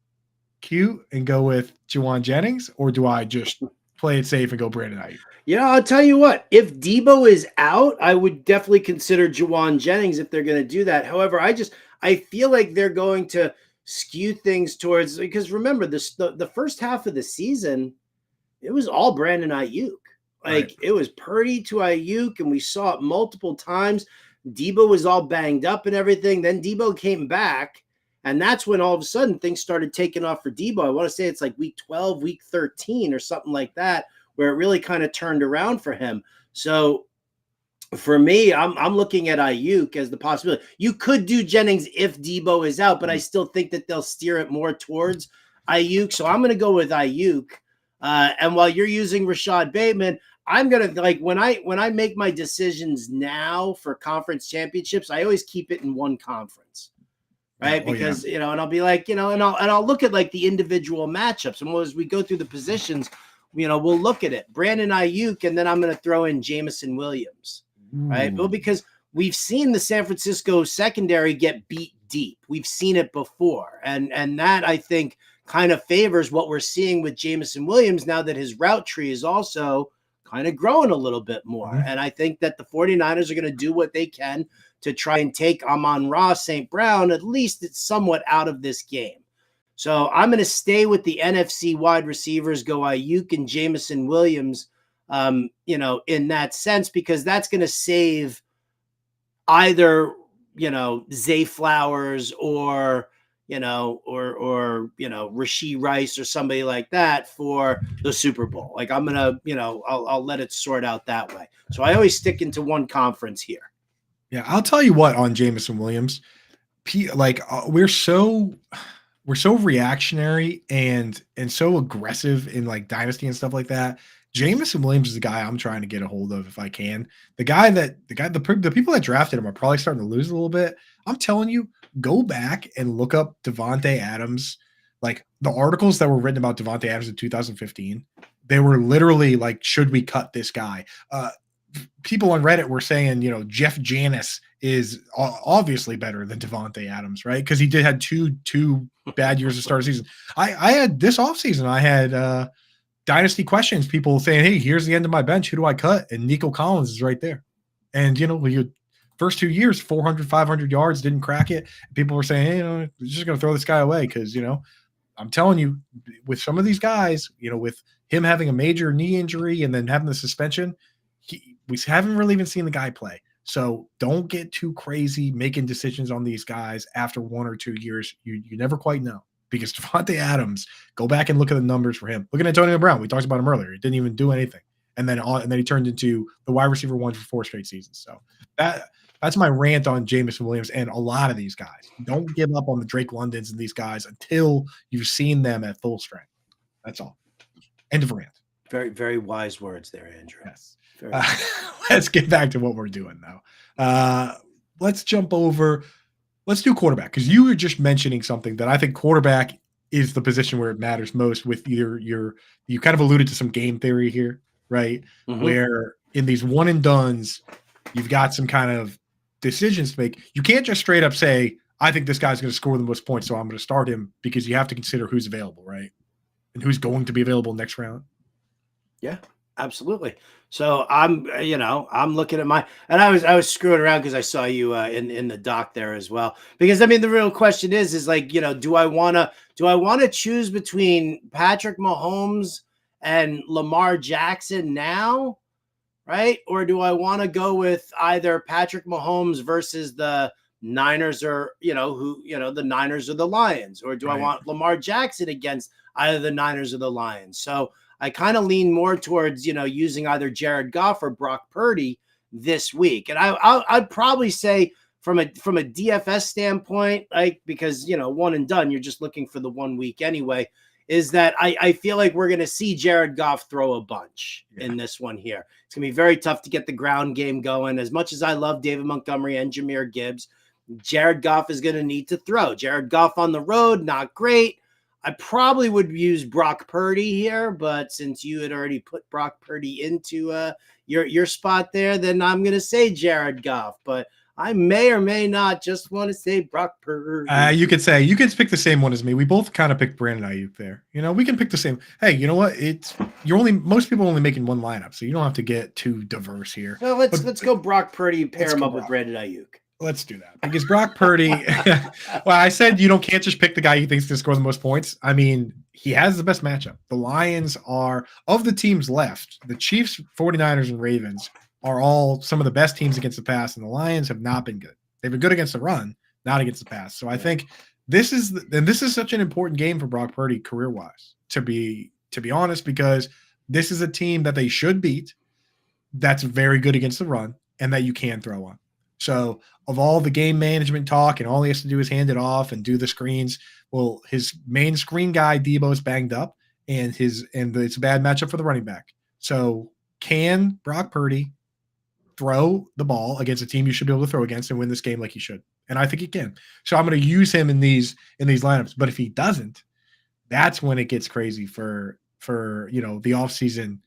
cute and go with Juwan Jennings, or do I just play it safe and go Brandon Ayuk? Yeah, I'll tell you what. If Deebo is out, I would definitely consider Juwan Jennings if they're going to do that. However, I feel like they're going to skew things towards, because remember the first half of the season, it was all Brandon Ayuk. Like It was Purdy to Ayuk, and we saw it multiple times. Deebo was all banged up and everything. Then Deebo came back, and that's when all of a sudden things started taking off for Deebo. I want to say it's like week 12, week 13 or something like that, where it really kind of turned around for him. So for me, I'm looking at Ayuk as the possibility. You could do Jennings if Deebo is out, but I still think that they'll steer it more towards Ayuk. So I'm going to go with Ayuk. And while you're using Rashad Bateman, I'm going to, like, when I make my decisions now for conference championships, I always keep it in one conference. Right. Because, and I'll be like, and I'll look at like the individual matchups. And as we go through the positions, we'll look at it. Brandon Ayuk, and then I'm going to throw in Jameson Williams. Right. Well, because we've seen the San Francisco secondary get beat deep. We've seen it before. And that, I think, kind of favors what we're seeing with Jameson Williams now that his route tree is also kind of growing a little bit more. And I think that the 49ers are going to do what they can to try and take Amon-Ra St. Brown, at least it's somewhat out of this game. So I'm going to stay with the NFC wide receivers, go Ayuk and Jameson Williams, in that sense, because that's going to save either, Zay Flowers or Rashee Rice or somebody like that for the Super Bowl. Like I'm going to, I'll let it sort out that way. So I always stick into one conference here. Yeah, I'll tell you what on Jameson Williams, we're so reactionary and so aggressive in like dynasty and stuff like that. Jameson Williams is the guy I'm trying to get a hold of if I can. The people that drafted him are probably starting to lose a little bit. I'm telling you, go back and look up Devontae Adams, like the articles that were written about Devontae Adams in 2015. They were literally like, should we cut this guy? People on Reddit were saying, Jeff Janis is obviously better than Devontae Adams, right? Because he had two bad years to start the season. I had this offseason, I had dynasty questions, people saying, hey, here's the end of my bench. Who do I cut? And Nico Collins is right there. And, first 2 years, 400, 500 yards, didn't crack it. People were saying, hey, we're just going to throw this guy away because, I'm telling you, with some of these guys, with him having a major knee injury and then having the suspension, we haven't really even seen the guy play. So don't get too crazy making decisions on these guys after 1 or 2 years. You never quite know. Because Devontae Adams, go back and look at the numbers for him. Look at Antonio Brown. We talked about him earlier. He didn't even do anything. And then he turned into the wide receiver one for 4 straight seasons. So that's my rant on Jameson Williams and a lot of these guys. Don't give up on the Drake Londons and these guys until you've seen them at full strength. That's all. End of rant. Very, very wise words there, Andrew. Yes. Let's get back to what we're doing, though. Let's jump over. Let's do quarterback, because you were just mentioning something that I think quarterback is the position where it matters most with you kind of alluded to some game theory here, right? Mm-hmm. Where in these one and dones, you've got some kind of decisions to make. You can't just straight up say, I think this guy's going to score the most points, so I'm going to start him, because you have to consider who's available, right? And who's going to be available next round. Yeah, absolutely. So I'm looking at and I was screwing around because I saw you in the doc there as well. Because I mean, the real question is like, do I want to choose between Patrick Mahomes and Lamar Jackson now, right? Or do I want to go with either Patrick Mahomes versus the Niners, or the Niners or the Lions, or do I want Lamar Jackson against either the Niners or the Lions? So I kind of lean more towards, using either Jared Goff or Brock Purdy this week. And I'd probably say from a DFS standpoint, like, because, one and done, you're just looking for the 1 week anyway, is that I feel like we're going to see Jared Goff throw a bunch in this one here. It's going to be very tough to get the ground game going. As much as I love David Montgomery and Jahmyr Gibbs, Jared Goff is going to need to throw. Jared Goff on the road, not great. I probably would use Brock Purdy here, but since you had already put Brock Purdy into your spot there, then I'm going to say Jared Goff. But I may or may not just want to say Brock Purdy. You could pick the same one as me. We both kind of picked Brandon Ayuk there. We can pick the same. Hey, you know what? Most people are only making one lineup, so you don't have to get too diverse here. Well, let's go Brock Purdy, pair him up with Brandon Ayuk. Let's do that, because Brock Purdy, well, I said can't just pick the guy you think is going to score the most points. I mean, he has the best matchup. The Lions are, of the teams left, the Chiefs, 49ers, and Ravens are all some of the best teams against the pass, and the Lions have not been good. They've been good against the run, not against the pass. So I think this is such an important game for Brock Purdy career-wise, to be honest, because this is a team that they should beat, that's very good against the run, and that you can throw on. So of all the game management talk, and all he has to do is hand it off and do the screens, well, his main screen guy, Debo, is banged up, and it's a bad matchup for the running back. So can Brock Purdy throw the ball against a team you should be able to throw against and win this game like he should? And I think he can. So I'm going to use him in these lineups. But if he doesn't, that's when it gets crazy for the offseason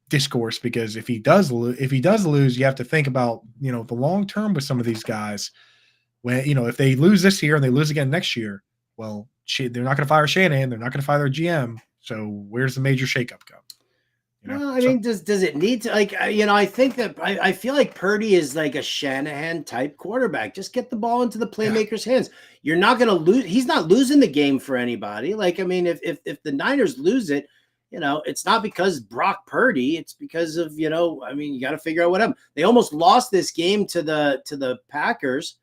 discourse, because if he does lose, you have to think about the long term with some of these guys. When if they lose this year and they lose again next year, well, they're not going to fire Shanahan, they're not going to fire their GM. So where's the major shakeup come? Well, I mean, does it need to, like, I think that I feel like Purdy is like a Shanahan type quarterback. Just get the ball into the playmaker's hands. You're not going to lose. He's not losing the game for anybody. Like, I mean, if the Niners lose it, it's not because Brock Purdy. It's because of, you got to figure out what happened. They almost lost this game to the Packers.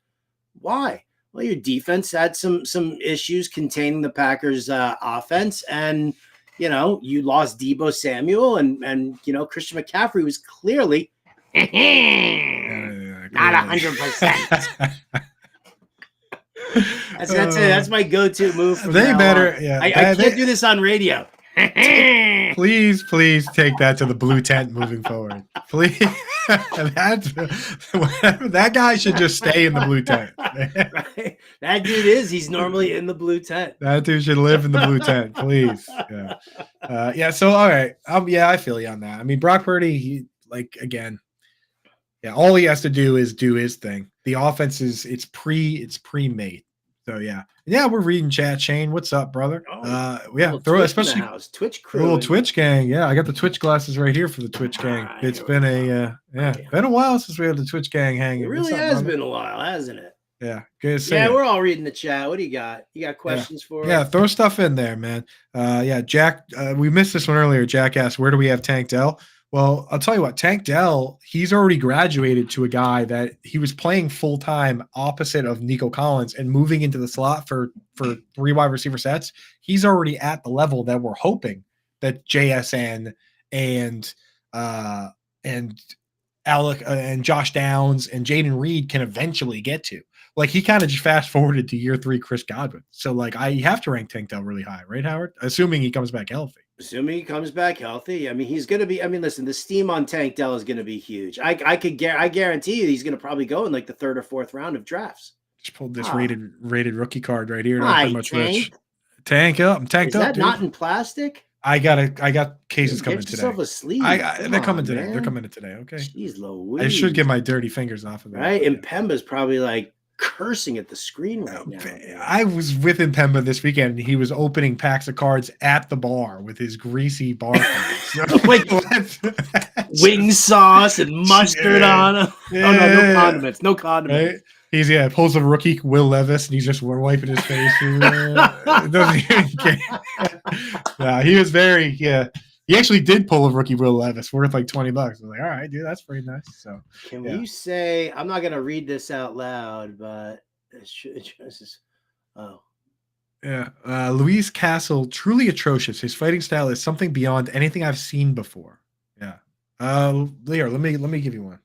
Why? Well, your defense had some issues containing the Packers offense, and you lost Debo Samuel, and Christian McCaffrey was clearly not 100%. That's my go-to move. They better. I can't do this on radio. Please take that to the blue tent moving forward. Please. That guy should just stay in the blue tent. Right? That dude he's normally in the blue tent. That dude should live in the blue tent, please. Yeah. So, all right. I feel you on that. I mean, Brock Purdy, all he has to do is do his thing. The offense it's pre-made. So we're reading chat. Shane, what's up, brother? Throw especially Twitch crew, little Twitch gang. Yeah, I got the Twitch glasses right here for the Twitch gang. It's been been a while since we had the Twitch gang hanging. It really has been a while, hasn't it? Yeah, good. We're all reading the chat. What do you got? You got questions for us? Yeah, throw stuff in there, man. Jack, we missed this one earlier. Jack asked, "Where do we have Tank Dell?" Well, I'll tell you what, Tank Dell, he's already graduated to a guy that he was playing full-time opposite of Nico Collins and moving into the slot for 3 wide receiver sets. He's already at the level that we're hoping that JSN and Alec and Josh Downs and Jaden Reed can eventually get to. Like, he kind of just fast forwarded to year 3 Chris Godwin. So, like, I have to rank Tank Dell really high, right, Howard? Assuming he comes back healthy. Assuming he comes back healthy. I mean, he's going to be, listen, the steam on Tank Dell is going to be huge. I guarantee you he's going to probably go in like the 3rd or 4th round of drafts. Just pulled this rated rookie card right here. Hi, much Tank. rich. Tank up. I'm tanked up. Is that dude. Not in plastic? I got cases coming Get today. yourself a sleeve. They're coming today. Man. They're coming in today. Okay. Jeez Louise. I should get my dirty fingers off of it. Right? And Pemba's probably like cursing at the screen right now. I was with Pemba this weekend, and he was opening packs of cards at the bar with his greasy bar cards. Wing sauce and mustard on them. Yeah. Oh, no condiments. No condiments. Right? He's pulls a rookie, Will Levis, and he's just wiping his face. Doesn't even care. Yeah, he was very, He actually did pull a rookie Will Levis worth like $20. I was like, all right, dude, that's pretty nice. So can you say, I'm not going to read this out loud, but Luis Castle, truly atrocious. His fighting style is something beyond anything I've seen before. Yeah. Leo, let me give you one.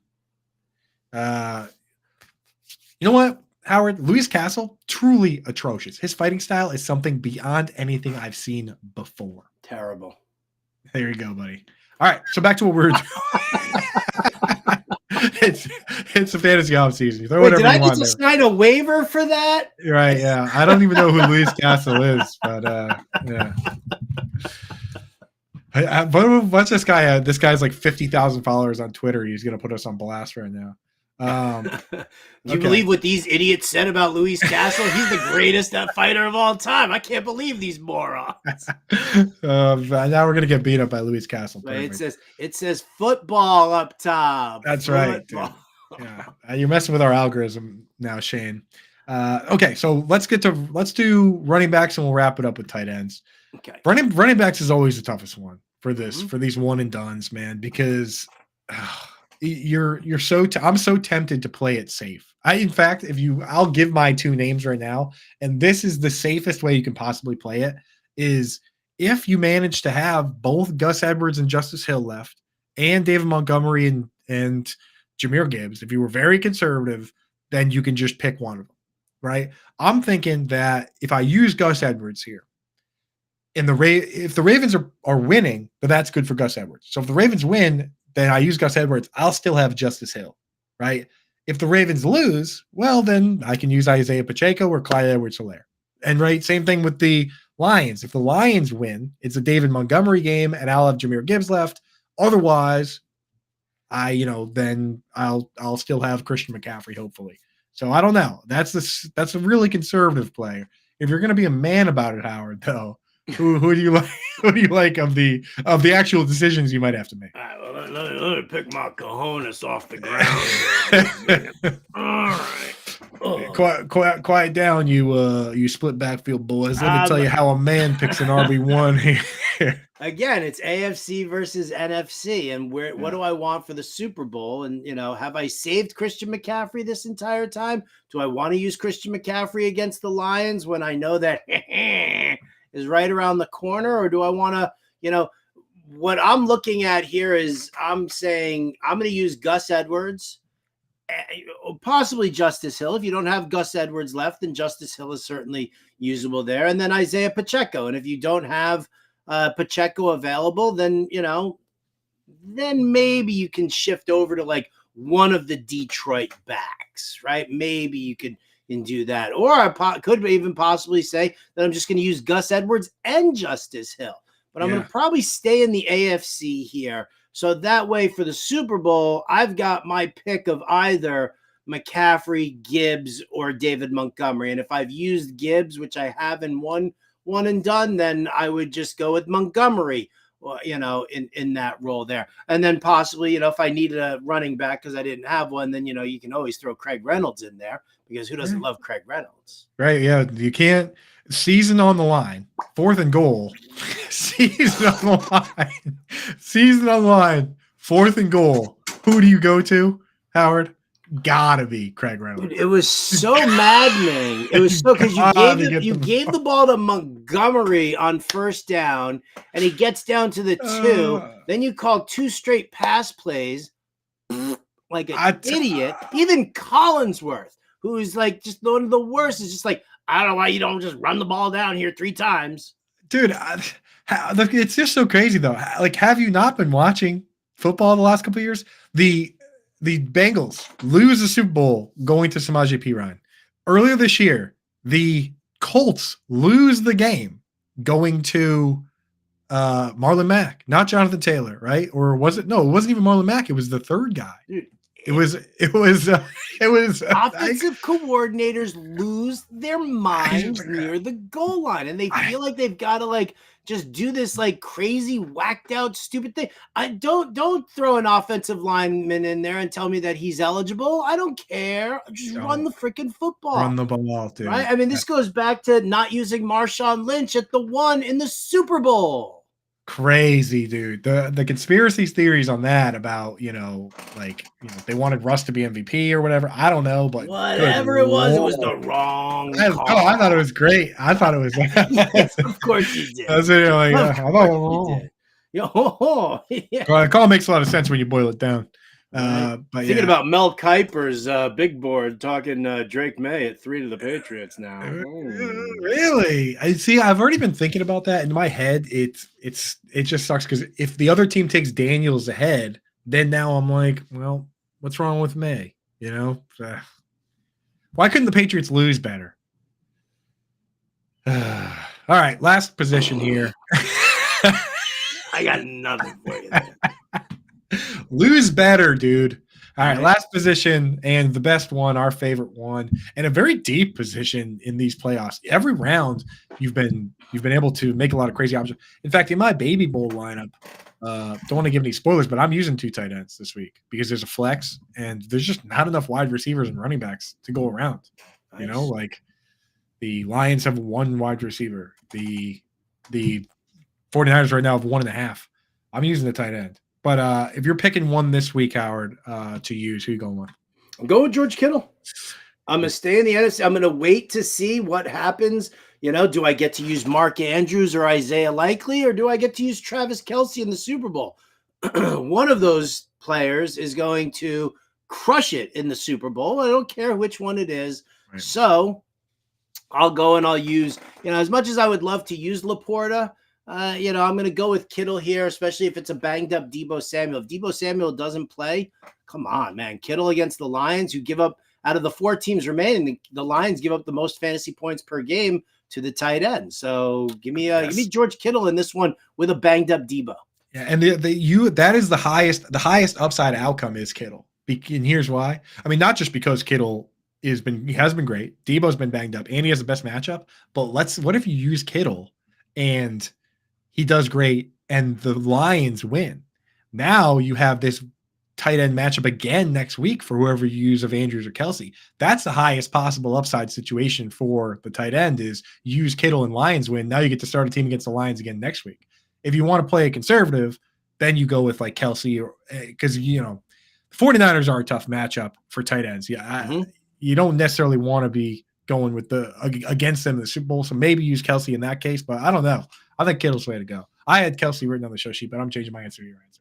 You know what, Howard? Luis Castle, truly atrocious. His fighting style is something beyond anything I've seen before. Terrible. There you go, buddy. All right, so back to what we were doing. It's a fantasy off season. Did I just sign a waiver for that? Right, yeah. I don't even know who Luis Castle is, but yeah. What's this guy? This guy's like 50,000 followers on Twitter. He's gonna put us on blast right now. Do you believe what these idiots said about Luis Castle? He's the greatest fighter of all time. I can't believe these morons. Now we're gonna get beat up by Luis Castle. It says football up top. That's right. Yeah, you're messing with our algorithm now, Shane. Okay, so let's do running backs and we'll wrap it up with tight ends. Okay, running backs is always the toughest one for these one and dones, man, because. I'm so tempted to play it safe. In fact, I'll give my two names right now, and this is the safest way you can possibly play it, is if you manage to have both Gus Edwards and Justice Hill left and David Montgomery and Jahmyr Gibbs. If you were very conservative, then you can just pick one of them, right? I'm thinking that if I use Gus Edwards here, and if the Ravens are winning, then that's good for Gus Edwards. So if the Ravens win, then I use Gus Edwards, I'll still have Justice Hill, right? If the Ravens lose, well, then I can use Isaiah Pacheco or Clyde Edwards-Helaire. And right, same thing with the Lions. If the Lions win, it's a David Montgomery game, and I'll have Jahmyr Gibbs left. Otherwise, then I'll still have Christian McCaffrey, hopefully. So I don't know. That's a really conservative play. If you're going to be a man about it, Howard, though, who do you like? Who do you like of the actual decisions you might have to make? All right, well, let me pick my cojones off the ground. All right. Oh. Quiet down, you split backfield boys. Let me tell you how a man picks an RB1 here. Again, it's AFC versus NFC, and what do I want for the Super Bowl? And have I saved Christian McCaffrey this entire time? Do I want to use Christian McCaffrey against the Lions when I know that is right around the corner, or do I want to, what I'm looking at here is I'm saying I'm going to use Gus Edwards, possibly Justice Hill. If you don't have Gus Edwards left, then Justice Hill is certainly usable there. And then Isaiah Pacheco. And if you don't have Pacheco available, then, then maybe you can shift over to like one of the Detroit backs, right? Maybe you could do that. Or I could even possibly say that I'm just going to use Gus Edwards and Justice Hill. But I'm going to probably stay in the AFC here. So that way for the Super Bowl, I've got my pick of either McCaffrey, Gibbs, or David Montgomery. And if I've used Gibbs, which I have in one and done, then I would just go with Montgomery, in that role there. And then possibly, if I needed a running back because I didn't have one, then, you can always throw Craig Reynolds in there because who doesn't love Craig Reynolds? Right. Yeah. You can't. Season on the line, 4th and goal. Season on the line, 4th and goal. Who do you go to, Howard? Gotta be Craig Reynolds. Dude, it was so maddening. It was so because you gave the ball to Montgomery on first down, and he gets down to the 2. Then you call 2 straight pass plays like an idiot. Even Collinsworth, who is like just one of the worst, is just like, I don't know why you don't just run the ball down here 3 times. Dude, it's just so crazy, though. Like, have you not been watching football the last couple of years? The Bengals lose the Super Bowl going to Samaje Perine. Earlier this year, the Colts lose the game going to Marlon Mack, not Jonathan Taylor, right? Or was it? No, it wasn't even Marlon Mack. It was the third guy. Dude, it was offensive coordinators lose their minds near the goal line, and they feel like they've got to like just do this like crazy whacked out stupid thing. I don't throw an offensive lineman in there and tell me that he's eligible. I don't care. Just run the freaking football. Run the ball, dude. Right? I mean, this goes back to not using Marshawn Lynch at the 1 in the Super Bowl. Crazy, dude. The conspiracy theories on that about, they wanted Russ to be MVP or whatever. I don't know, but whatever it was the wrong call. I thought it was great. I thought it was yes, of course you did. That's it, I thought the call makes a lot of sense when you boil it down. But thinking about Mel Kiper's big board talking Drake May at 3 to the Patriots now. Really? I've already been thinking about that in my head. It just sucks because if the other team takes Daniels ahead, then now I'm like, well, what's wrong with May? Why couldn't the Patriots lose better? All right, last position here. I got nothing for you there. Lose better, dude. All right, last position and the best one, our favorite one, and a very deep position in these playoffs. Every round, you've been able to make a lot of crazy options. In fact, in my baby bowl lineup, don't want to give any spoilers, but I'm using 2 tight ends this week because there's a flex and there's just not enough wide receivers and running backs to go around. Nice. Like the Lions have 1 wide receiver. The 49ers right now have 1.5. I'm using the tight end. But if you're picking one this week, Howard, to use, who are you going with? I'm going with George Kittle. I'm going to stay in the NFC. I'm going to wait to see what happens. Do I get to use Mark Andrews or Isaiah Likely, or do I get to use Travis Kelce in the Super Bowl? One of those players is going to crush it in the Super Bowl. I don't care which one it is. Right. So I'll go and I'll use, as much as I would love to use Laporta, I'm going to go with Kittle here, especially if it's a banged up Deebo Samuel. If Deebo Samuel doesn't play, come on, man. Kittle against the Lions, who give up, out of the 4 teams remaining, the Lions give up the most fantasy points per game to the tight end. So give me George Kittle in this one with a banged up Deebo. Yeah, and that is the highest upside outcome is Kittle. And here's why. I mean, not just because Kittle he has been great. Deebo's been banged up, and he has the best matchup. But what if you use Kittle and he does great, and the Lions win? Now you have this tight end matchup again next week for whoever you use of Andrews or Kelce. That's the highest possible upside situation for the tight end is use Kittle and Lions win. Now you get to start a team against the Lions again next week. If you want to play a conservative, then you go with like Kelce because, the 49ers are a tough matchup for tight ends. Yeah. You don't necessarily want to be going with against them in the Super Bowl. So maybe use Kelce in that case, but I don't know. I think Kittle's the way to go. I had Kelce written on the show sheet, but I'm changing my answer to your answer.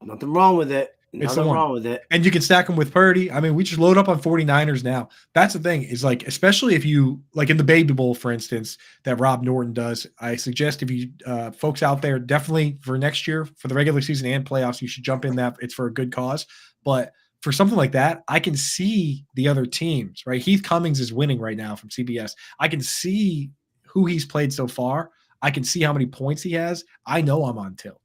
Nothing wrong with it. Nothing wrong with it. And you can stack them with Purdy. I mean, we just load up on 49ers now. That's the thing is like, especially if you like in the Baby Bowl, for instance, that Rob Norton does, I suggest if you folks out there, definitely for next year, for the regular season and playoffs, you should jump in that. It's for a good cause. But for something like that, I can see the other teams, right? Heath Cummings is winning right now from CBS. I can see who he's played so far. I can see how many points he has. I know I'm on tilt.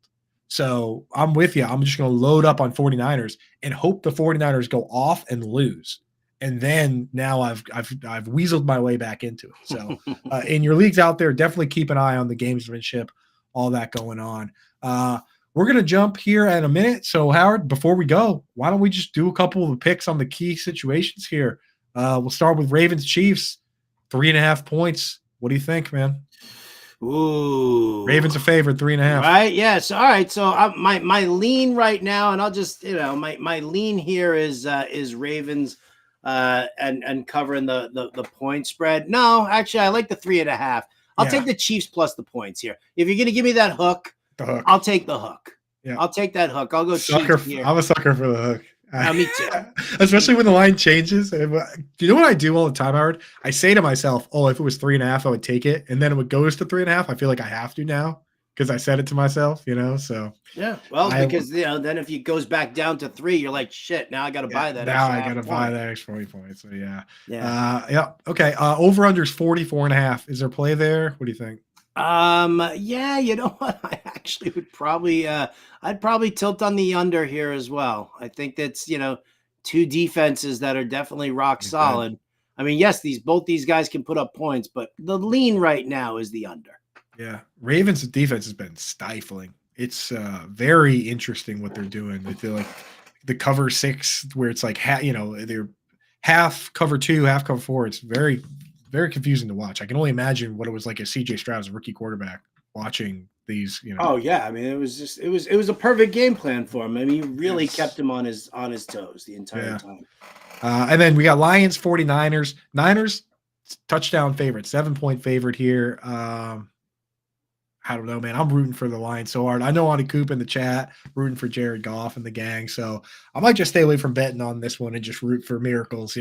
So I'm with you. I'm just going to load up on 49ers and hope the 49ers go off and lose. And then now I've weaseled my way back into it. So in your leagues out there, definitely keep an eye on the gamesmanship, all that going on. We're going to jump here in a minute. So Howard, before we go, why don't we just do a couple of the picks on the key situations here? We'll start with Ravens Chiefs, 3.5 points. What do you think, man? Ooh, Ravens a favorite, 3.5. Right? Yes. All right. So my lean right now, and I'll just my lean here is Ravens and covering the point spread. No, actually, I like the 3.5. I'll take the Chiefs plus the points here. If you're gonna give me that hook, I'll take the hook. Yeah. I'll take that hook. I'll go Chiefs here. I'm a sucker for the hook. Me too. Especially when the line changes. Do you know what I do all the time, Howard? I say to myself, oh, if it was 3.5, I would take it. And then when it goes to 3.5, I feel like I have to now because I said it to myself, so. Yeah. Well, because, then if it goes back down to 3, you're like, shit, now I got to buy that. Now I got to buy that extra 40 points. So, yeah. Yeah. Okay. Over-under is 44.5. Is there play there? What do you think? Yeah, you know what? I actually would probably I'd probably tilt on the under here as well. I think that's, two defenses that are definitely rock You good? solid. I mean, yes, both these guys can put up points, but the lean right now is the under. Yeah. Ravens' defense has been stifling. It's very interesting what they're doing. They feel like the cover six, where it's like they're half cover two, half cover four. It's very, very confusing to watch. I can only imagine what it was like as CJ Stroud as a rookie quarterback watching these. Oh yeah, I mean it was a perfect game plan for him. I mean, he really kept Yes. him on his toes the entire Yeah. time. And then we got Lions, 49ers. Niners touchdown favorite, 7-point favorite here. I don't know, man. I'm rooting for the Lions so hard. I know Audie Coop in the chat rooting for Jared Goff and the gang. So I might just stay away from betting on this one and just root for miracles,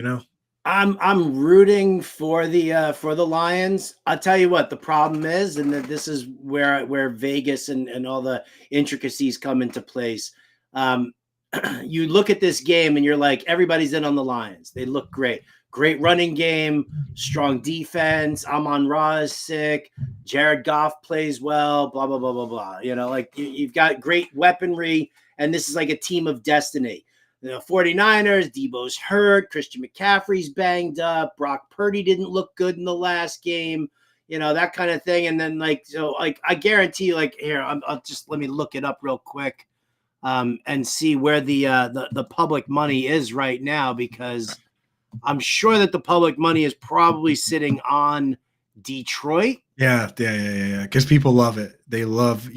I'm rooting for the Lions. I'll tell you what the problem is, and that this is where Vegas and all the intricacies come into place. You look at this game and you're like, everybody's in on the Lions. They look great. Great running game, strong defense. Amon-Ra is sick. Jared Goff plays well, blah, blah, blah, blah, blah. You've got great weaponry, and this is like a team of destiny. The 49ers, Debo's hurt. Christian McCaffrey's banged up. Brock Purdy didn't look good in the last game. That kind of thing. And then, I guarantee you, here, I'll just let me look it up real quick and see where the public money is right now, because I'm sure that the public money is probably sitting on Detroit. Yeah. Because people love it. They love,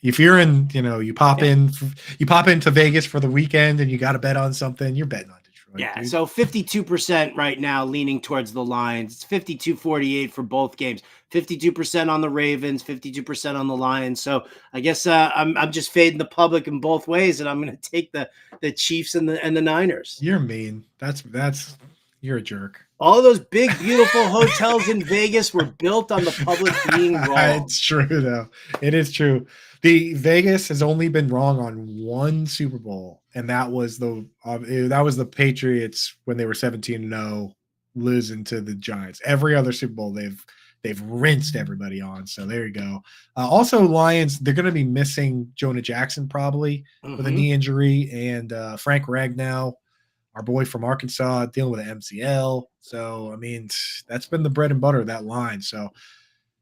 if you're in, you pop into Vegas for the weekend and you got to bet on something, you're betting on Detroit. Yeah. Dude. So 52% right now leaning towards the Lions. It's 52-48 for both games. 52% on the Ravens, 52% on the Lions. So I guess I'm just fading the public in both ways, and I'm going to take the Chiefs and the Niners. You're mean. That's you're a jerk. All those big, beautiful hotels in Vegas were built on the public being wrong. It's true, though. It is true. The Vegas has only been wrong on one Super Bowl, and that was the Patriots when they were 17-0, losing to the Giants. Every other Super Bowl they've rinsed everybody on. So there you go. Also, Lions, they're going to be missing Jonah Jackson probably with a knee injury, and Frank Ragnow, our boy from Arkansas, dealing with an MCL. So, I mean, that's been the bread and butter of that line. So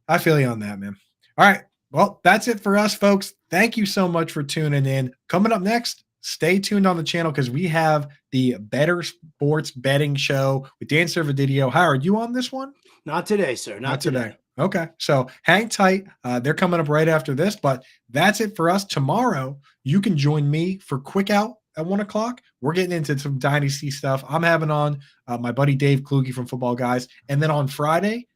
I feel you on that, man. All right. Well, that's it for us, folks. Thank you so much for tuning in. Coming up next, stay tuned on the channel because we have the Better Sports Betting Show with Dan Servadidio. Howard, you on this one? Not today, sir. Not today. Okay. So hang tight. They're coming up right after this, but that's it for us. Tomorrow, you can join me for Quick Out at 1:00. We're getting into some dynasty stuff. I'm having on my buddy Dave Kluge from Football Guys. And then on Friday,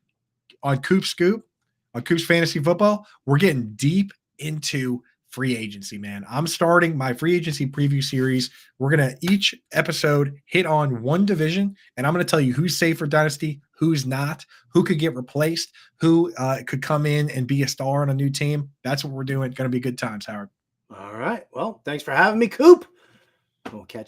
on Coop Scoop, on Coop's Fantasy Football, we're getting deep into free agency, man. I'm starting my free agency preview series. We're going to each episode hit on one division, and I'm going to tell you who's safe for dynasty, who's not, who could get replaced, who could come in and be a star on a new team. That's what we're doing. Going to be good times, Howard. All right. Well, thanks for having me, Coop. We'll catch